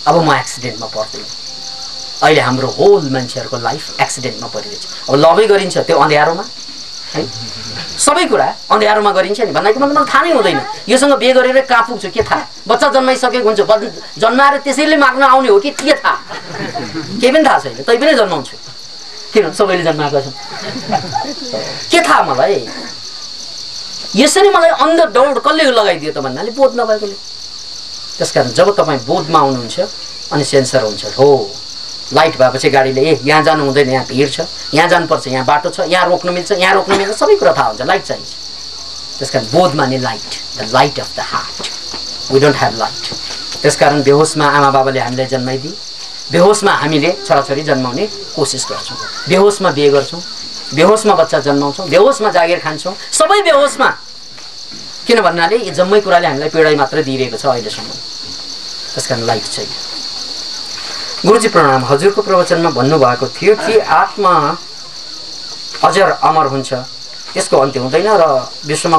अब म एक्सिडेन्टमा पर्दैन, अहिले हाम्रो होल मान्छेहरूको लाइफ एक्सिडेन्टमा परिरहेछ। अब लभै गरिन्छ त्यो अँध्यारोमा है, सबै कुरा अँध्यारोमा गरिन्छ नि भन्नाको मतलब मलाई थाहा नै हुँदैन योसँग बिहे गरेर कहाँ पुग्छु के थाहा, बच्चा जन्माइसकेको हुन्छ, जन्माएर त्यसैले माग्न आउने हो कि के थाहा, केही पनि थाहा छैन, तै पनि जन्माउँछु किन सबैले जन्माएको छन् के थाहा मलाई। यसरी मलाई अन्ध दौड कसले लगाइदियो त भन्नाले बोध नभएकोले। त्यसकारण जब तपाईँ बोधमा आउनुहुन्छ अनि सेन्सर हुन्छ, हो लाइट भएपछि गाडीले ए यहाँ जानु हुँदैन, यहाँ भिड छ, यहाँ जानुपर्छ, यहाँ बाटो छ, यहाँ रोक्नु मिल्छ, यहाँ रोक्नु मिल्छ, सबै कुरा थाहा हुन्छ, लाइट चाहिन्छ। त्यसकारण बोध माने light, the light of the heart. We don't have light. त्यसकारण बेहोसमा आमा बाबाले हामीलाई जन्माइदिए, बेहोसमा हामीले छोराछोरी जन्माउने कोसिस गर्छौँ, बेहोसमा बिहे गर्छौँ, बेहोसमा बच्चा जन्माउँछौँ, बेहोसमा जागिर खान्छौँ, सबै बेहोसमा। किन भन्नाले यी जम्मै कुराले हामीलाई पीडाइ मात्र दिइरहेको छ अहिलेसम्म। त्यसकारण लाइट छैन। गुरुजी प्रणाम। हजुरको प्रवचनमा भन्नुभएको थियो कि आत्मा अजर अमर हुन्छ, त्यसको अन्त्य हुँदैन र विश्वमा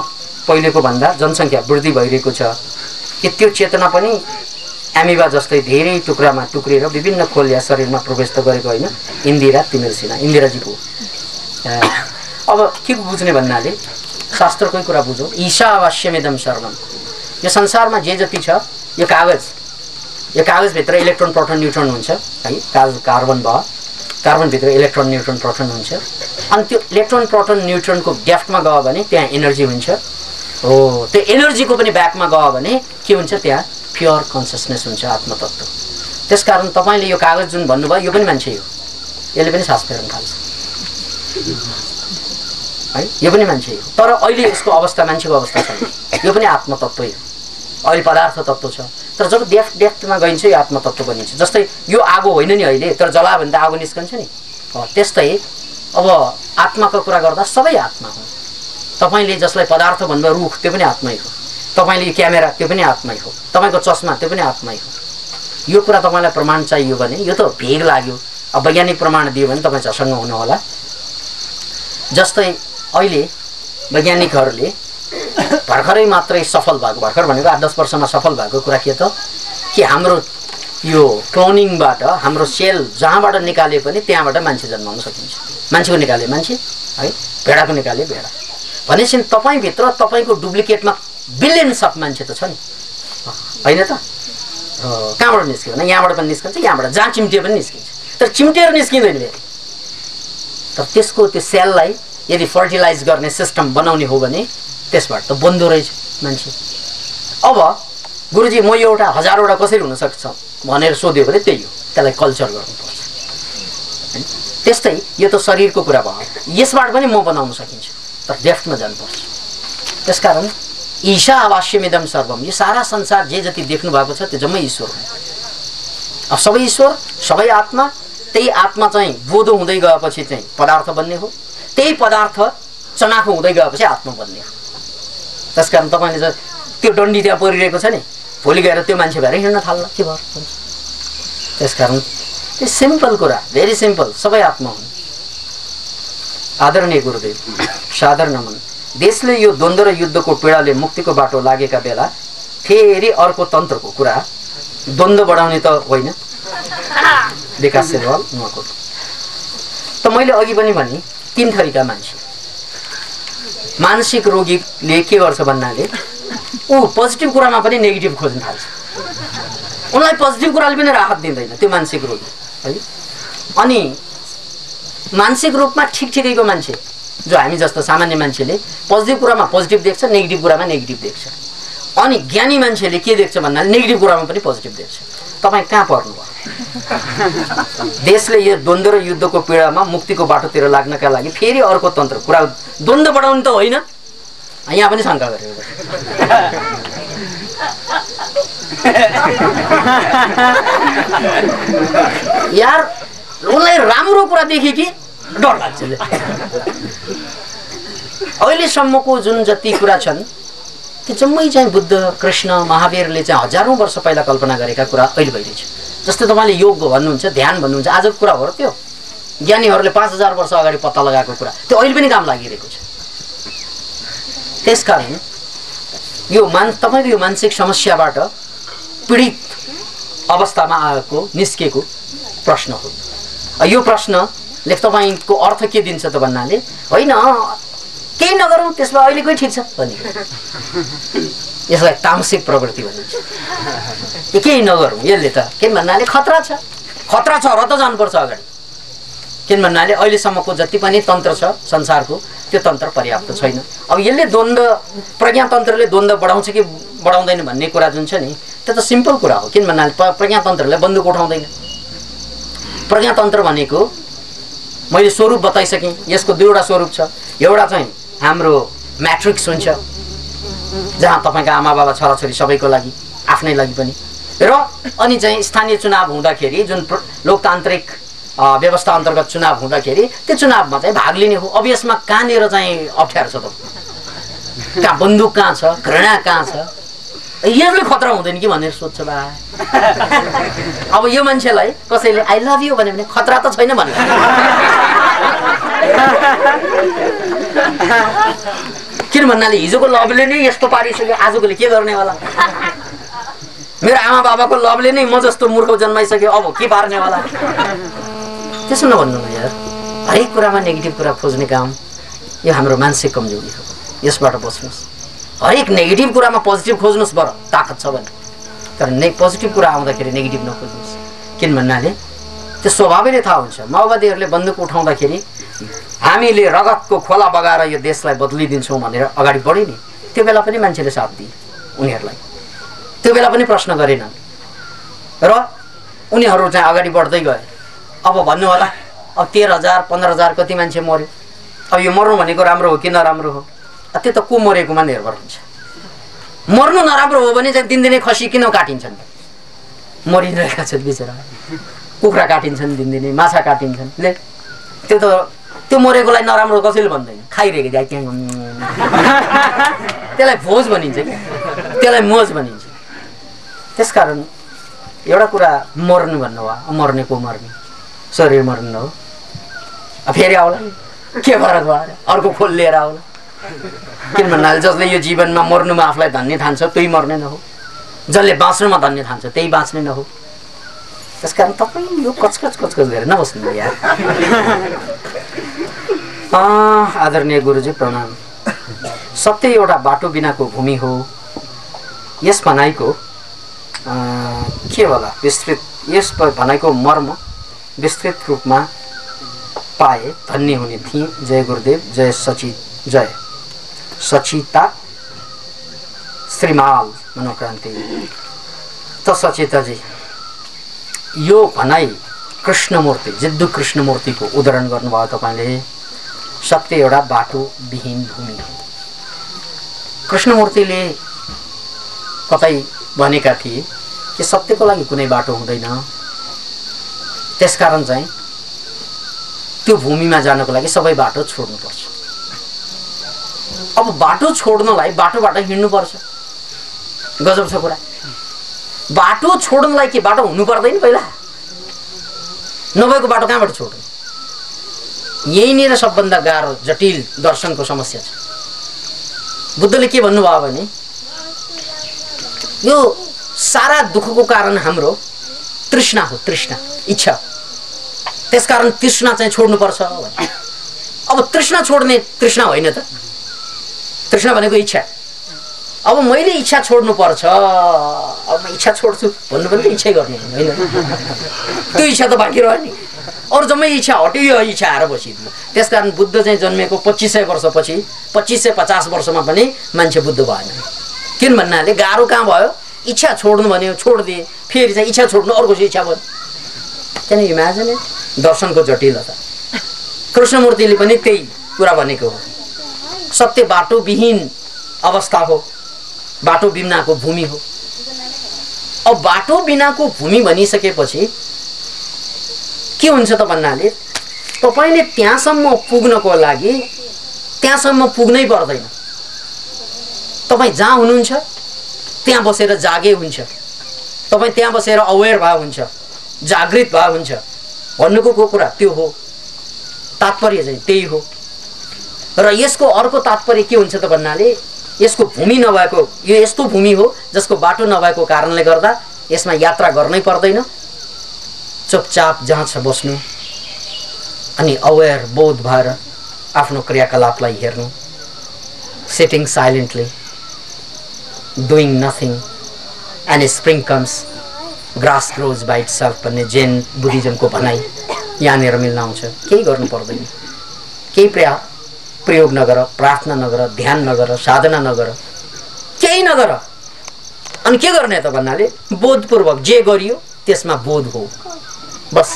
पहिलेको भन्दा जनसङ्ख्या वृद्धि भइरहेको छ कि त्यो चेतना पनि एमिबा जस्तै धेरै टुक्रामा टुक्रिएर विभिन्न खोल या शरीरमा प्रवेश त गरेको होइन। इन्दिरा तिमिल सिन्हा, इन्दिराजीको। अब के बुझ्ने भन्नाले शास्त्रकै कुरा बुझौँ। ईशावास्यमिदं सर्वम। यो संसारमा जे जति छ यो कागज, यो कागजभित्र इलेक्ट्रोन प्रोटोन न्युट्रोन हुन्छ है, कार्बन भयो, कार्बनभित्र इलेक्ट्रोन न्युट्रोन प्रोटोन हुन्छ। अनि त्यो इलेक्ट्रोन प्रोटोन न्युट्रोनको डेफ्टमा गयो भने त्यहाँ एनर्जी हुन्छ। हो त्यो एनर्जीको पनि ब्याकमा गयो भने के हुन्छ, त्यहाँ प्योर कन्सियसनेस हुन्छ, आत्मतत्त्व। त्यसकारण तपाईँले यो कागज जुन भन्नुभयो यो पनि मान्छे हो, यसले पनि सास फेर्न थाल्छ है, यो पनि मान्छे हो। तर अहिले यसको अवस्था मान्छेको अवस्था छैन, यो पनि आत्मतत्त्वै हो। अहिले पदार्थ तत्त्व छ, तर जब डेफ्टमा गइन्छ यो आत्मतत्त्व बनिन्छ। जस्तै यो आगो होइन नि अहिले, तर जलायो भने त आगो निस्कन्छ नि। त्यस्तै अब आत्माको कुरा गर्दा सबै आत्मा हो। तपाईँले जसलाई पदार्थ भन्नुभयो रुख, त्यो पनि आत्मै हो। तपाईँले क्यामेरा, त्यो पनि आत्मै हो। तपाईँको चस्मा, त्यो पनि आत्मै हो। यो कुरा तपाईँलाई प्रमाण चाहियो भने यो त भेग लाग्यो। अब वैज्ञानिक प्रमाण दियो भने तपाईँ झसङ्ग हुनुहोला। जस्तै अहिले वैज्ञानिकहरूले भर्खरै मात्रै सफल भएको, भर्खर भनेको 8-10 वर्षमा सफल भएको कुरा के त कि हाम्रो यो क्लोनिङबाट हाम्रो सेल जहाँबाट निकाले पनि त्यहाँबाट मान्छे जन्माउन सकिन्छ। मान्छेको निकाले मान्छे है, भेडाको निकाले भेडा भनेपछि तपाईँभित्र तपाईँको डुप्लिकेटमा बिलियन्स अफ मान्छे त छ नि, होइन त? कहाँबाट निस्क्यो भने यहाँबाट पनि निस्कन्छ, यहाँबाट जहाँ चिम्टे पनि निस्किन्छ, तर चिम्टेर निस्किँदैन फेरि। तर त्यसको त्यो सेललाई यदि फर्टिलाइज गर्ने सिस्टम बनाउने हो भने त्यसबाट त बन्दो रहेछ मान्छे। अब गुरुजी म यो एउटा 1000वटा कसरी हुनसक्छ भनेर सोध्यो भने त्यही हो, त्यसलाई कल्चर गर्नुपर्छ। त्यस्तै यो त शरीरको कुरा भयो, यसबाट पनि म बनाउन सकिन्छ, तर डेफ्टमा जानुपर्छ। त्यसकारण ईशावास्यमिदं सर्वम, यो सारा संसार जे जति देख्नु भएको छ त्यो जम्मै ईश्वर हो। अब सबै ईश्वर, सबै आत्मा, त्यही आत्मा चाहिँ बोधो हुँदै गएपछि चाहिँ पदार्थ बन्ने हो, त्यही पदार्थ चनाखो हुँदै गएपछि आत्मा बन्ने हो। त्यसकारण तपाईँले चाहिँ त्यो डन्डी त्यहाँ परिरहेको छ नि, भोलि गएर त्यो मान्छे भएर हिँड्न थाल्ला के भयो? त्यसकारण त्यो सिम्पल कुरा, भेरी सिम्पल, सबै आत्मा हुन्। आदरणीय गुरुदेव, सादर नमन। देशले यो द्वन्द्व र युद्धको पीडाले मुक्तिको बाटो लागेका बेला फेरि अर्को तन्त्रको कुरा, द्वन्द्व बढाउने त होइन, विकास सेवाल नुवाकोट। त मैले अघि पनि भने 3 थरीका मान्छे। मानसिक रोगीले के गर्छ भन्नाले ऊ पोजिटिभ कुरामा पनि नेगेटिभ खोज्न थाल्छ, उनलाई पोजिटिभ कुराले पनि राहत दिँदैन त्यो मानसिक रोगी है। अनि मानसिक रूपमा ठिकठिकैको मान्छे जो हामी जस्तो सामान्य मान्छेले पोजिटिभ कुरामा पोजिटिभ देख्छ, नेगेटिभ कुरामा नेगेटिभ देख्छ। अनि ज्ञानी मान्छेले के देख्छ भन्नाले नेगेटिभ कुरामा पनि पोजिटिभ देख्छ। तपाईँ कहाँ पर्नुभयो? देशले यो द्वन्द्व र युद्धको पीडामा मुक्तिको बाटोतिर लाग्नका लागि फेरि अर्को तन्त्र कुरा, द्वन्द्व बढाउनु त होइन, यहाँ पनि शङ्का गरेको यार, उनलाई राम्रो कुरा देखे कि डर लाग्छ। अहिलेसम्मको जुन जति कुरा छन् त्यो जम्मै चाहिँ बुद्ध, कृष्ण, महावीरले चाहिँ हजारौँ वर्ष पहिला कल्पना गरेका कुरा अहिले भइरहेछ। जस्तै तपाईँले योग भन्नुहुन्छ, ध्यान भन्नुहुन्छ, आजको कुरा हो र त्यो। ज्ञानीहरूले 5000 वर्ष अगाडि पत्ता लगाएको कुरा त्यो अहिले पनि काम लागिरहेको छ। त्यसकारण यो तपाईँको यो मानसिक समस्याबाट पीडित अवस्थामा आएको निस्केको प्रश्न हो। यो प्रश्नले तपाईँको अर्थ के दिन्छ त भन्नाले होइन केही नगरौँ त्यसमा अहिलेकै ठिक छ भने यसलाई तामसिक प्रवृत्ति भनिन्छ केही नगरौँ यसले त के भन्नाले खतरा छ र त जानुपर्छ अगाडि किन भन्नाले अहिलेसम्मको जति पनि तन्त्र छ संसारको त्यो तन्त्र पर्याप्त छैन अब यसले द्वन्द्व प्रज्ञातन्त्रले द्वन्द्व बढाउँछ कि बढाउँदैन भन्ने कुरा जुन छ नि त्यो त सिम्पल कुरा हो किन भन्नाले प्रज्ञातन्त्रले बन्दुक उठाउँदैन प्रज्ञातन्त्र भनेको मैले स्वरूप बताइसकेँ यसको दुईवटा स्वरूप छ एउटा चाहिँ हाम्रो म्याट्रिक्स हुन्छ जहाँ तपाईँका आमा बाबा छोराछोरी सबैको लागि आफ्नै लागि पनि र अनि चाहिँ स्थानीय चुनाव हुँदाखेरि जुन लोकतान्त्रिक व्यवस्था अन्तर्गत चुनाव हुँदाखेरि त्यो चुनावमा चाहिँ भाग लिने हो अब यसमा कहाँनिर चाहिँ अप्ठ्यारो छ त कहाँ बन्दुक कहाँ छ घृणा कहाँ छ यसले खतरा हुँदैन कि भनेर सोध्छ बा अब यो मान्छेलाई कसैले आई लभ यु भन्यो भने खतरा त छैन भन्नु किन भन्नाले हिजोको लभले नै यस्तो पारिसक्यो आजकोले के गर्नेवाला मेरो आमा बाबाको लभले नै म जस्तो मूर्ख जन्माइसक्यो अब के पार्नेवाला त्यसो नभन्नु न यार हरेक कुरामा नेगेटिभ कुरा खोज्ने काम यो हाम्रो मानसिक कमजोरी हो यसबाट बच्नुहोस् हरेक नेगेटिभ कुरामा पोजिटिभ खोज्नुहोस् बर ताकत छ भने तर पोजिटिभ कुरा आउँदाखेरि नेगेटिभ नखोज्नुहोस् किन भन्नाले त्यो स्वभावै नै थाहा हुन्छ माओवादीहरूले बन्दुक उठाउँदाखेरि हामीले रगतको खोला बगाएर यो देशलाई बदलिदिन्छौँ भनेर अगाडि बढे नि त्यो बेला पनि मान्छेले साथ दिए उनीहरूलाई त्यो बेला पनि प्रश्न गरेनन् र उनीहरू चाहिँ अगाडि बढ्दै गए अब भन्नु होला अब 13,000 15,000 कति मान्छे मर्यो अब यो मर्नु भनेको राम्रो हो कि नराम्रो हो त्यो त को मरेकोमा निर्भर हुन्छ मर्नु नराम्रो हो भने चाहिँ दिनदिनै खसी किन काटिन्छन् मरिरहेका छन् बिचरा कुखुरा काटिन्छन् दिनदिनै माछा काटिन्छन् ले त्यो मरेकोलाई नराम्रो कसैले भन्दैन खाइरहेको जाए त्यहाँ त्यसलाई भोज भनिन्छ कि त्यसलाई मोज भनिन्छ त्यसकारण एउटा कुरा मर्नु भन्नु हो मर्ने को मर्ने शरीर मर्नु हो फेरि आउला के भएर गएर अर्को खोल लिएर आउला किन भन्नाले जसले यो जीवनमा मर्नुमा आफूलाई धन्य ठान्छ त्यही मर्ने नहो जसले बाँच्नुमा धन्य ठान्छ त्यही बाँच्ने नहो त्यसकारण तपाईँ यो कचकच गरेर नबस्नु यार आदरणीय गुरुजी प्रणाम सत्य एउटा बाटो बिनाको भूमि हो यस भनाइको के होला विस्तृत यस भनाइको मर्म विस्तृत रूपमा पाए धन्य हुने थिए जय गुरुदेव जय सचिता श्रीमाल मनोक्रान्ति त सचेताजी यो भनाइ कृष्णमूर्ति जिद्दु कृष्णमूर्तिको उदाहरण गर्नुभयो तपाईँले सत्य एउटा बाटो विहीन भूमि हो कृष्णमूर्तिले कतै भनेका थिए कि सत्यको लागि कुनै बाटो हुँदैन त्यसकारण चाहिँ त्यो भूमिमा जानको लागि सबै बाटो छोड्नुपर्छ अब बाटो छोड्नलाई बाटोबाट हिँड्नुपर्छ गजब छ कुरा बाटो छोड्नलाई के बाटो हुनु पर्दैन पहिला नभएको बाटो कहाँबाट छोड्नु यहीँनिर सबभन्दा गाह्रो जटिल दर्शनको समस्या छ बुद्धले के भन्नुभयो भने यो सारा दुःखको कारण हाम्रो तृष्णा हो तृष्णा इच्छा त्यसकारण तृष्णा चाहिँ छोड्नुपर्छ अब तृष्णा छोड्ने तृष्णा होइन त तृष्णा भनेको इच्छा अब मैले इच्छा छोड्नुपर्छ अब म इच्छा छोड्छु भन्नु पनि इच्छै गर्ने होइन त्यो इच्छा त बाँकी रह्यो नि अरू जम्मै इच्छा हट्यो यो इच्छा आएर बसिदियो त्यसकारण बुद्ध चाहिँ जन्मेको 2500 वर्षपछि 2550 वर्षमा पनि मान्छे बुद्ध भएन किन भन्नाले गाह्रो कहाँ भयो इच्छा छोड्नु भन्यो छोडिदिए फेरि चाहिँ इच्छा छोड्नु अर्को इच्छा भयो क्यान यु इमेजिन इट दर्शनको जटिलता कृष्णमूर्तिले पनि त्यही कुरा भनेको हो सत्य बाटो विहीन अवस्था हो बाटो बिनाको भूमि हो अब बाटो बिनाको भूमि भनिसकेपछि के हुन्छ त भन्नाले तपाईले त्यहाँसम्म पुग्नको लागि त्यहाँसम्म पुग्नै पर्दैन तपाई जहाँ हुनुहुन्छ त्यहाँ बसेर जागे हुन्छ तपाई त्यहाँ बसेर अवेयर भए हुन्छ जागृत भए हुन्छ भन्नुको कुरा त्यो हो तात्पर्य चाहिँ त्यही हो र यसको अर्को तात्पर्य के हुन्छ त भन्नाले यसको भूमि नभएको यो यस्तो भूमि हो जसको बाटो नभएको कारणले गर्दा यसमा यात्रा गर्नै पर्दैन चुपचाप जहाँ छ बस्नु अनि अवेर बोध भएर आफ्नो क्रियाकलापलाई हेर्नु, sitting silently, doing nothing, and spring comes, grass grows by itself भन्ने जैन बुद्धिज्मको भनाइ यहाँनिर मिल्न आउँछ। केही गर्नु पर्दैन, केही प्रयोग नगर, प्रार्थना नगर, ध्यान नगर, साधना नगर, केही नगर। अनि के गर्ने त भन्नाले बोधपूर्वक जे गरियो त्यसमा बोध हो, बस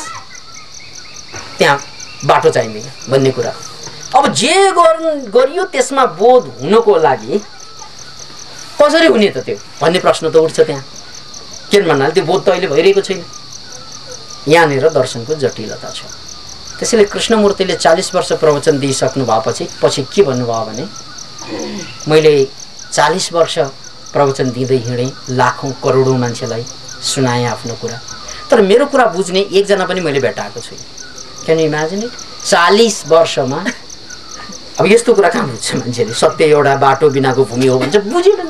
त्यहाँ बाटो चाहिँदैन भन्ने कुरा। अब जे गरियो त्यसमा बोध हुनको लागि कसरी हुने त त्यो भन्ने प्रश्न त उठ्छ त्यहाँ। किन भन्नाले त्यो बोध त अहिले भइरहेको छैन। यहाँनिर दर्शनको जटिलता छ। त्यसैले कृष्णमूर्तिले 40 वर्ष प्रवचन दिइसक्नु भएपछि के भन्नुभयो भने, मैले 40 वर्ष प्रवचन दिँदै हिँडेँ, लाखौं करोडौं मान्छेलाई सुनाएँ आफ्नो कुरा, तर मेरो कुरा बुझ्ने एकजना पनि मैले भेटाएको छुइनँ। Can you imagine it? 40 वर्षमा अब यस्तो कुरा कहाँ बुझ्छ मान्छेले? सत्य एउटा बाटो बिनाको भूमि हो भन्छ, बुझेन।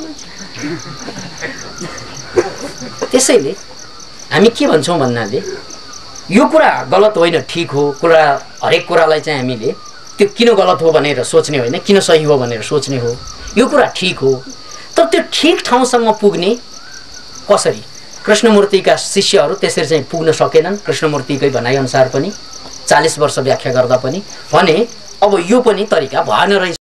त्यसैले हामी के भन्छौँ भन्नाले यो कुरा गलत होइन, ठिक हो। कुरा हरेक कुरालाई चाहिँ हामीले त्यो किन गलत हो भनेर सोच्ने होइन, किन सही हो भनेर सोच्ने हो। यो कुरा ठिक हो, तर त्यो ठिक ठाउँसम्म पुग्ने कसरी? कृष्णमूर्तिका शिष्यहरू त्यसरी चाहिँ पुग्न सकेनन्। कृष्णमूर्तिकै भनाइअनुसार पनि 40 वर्ष व्याख्या गर्दा पनि भने अब यो पनि तरिका भएन रहेछ।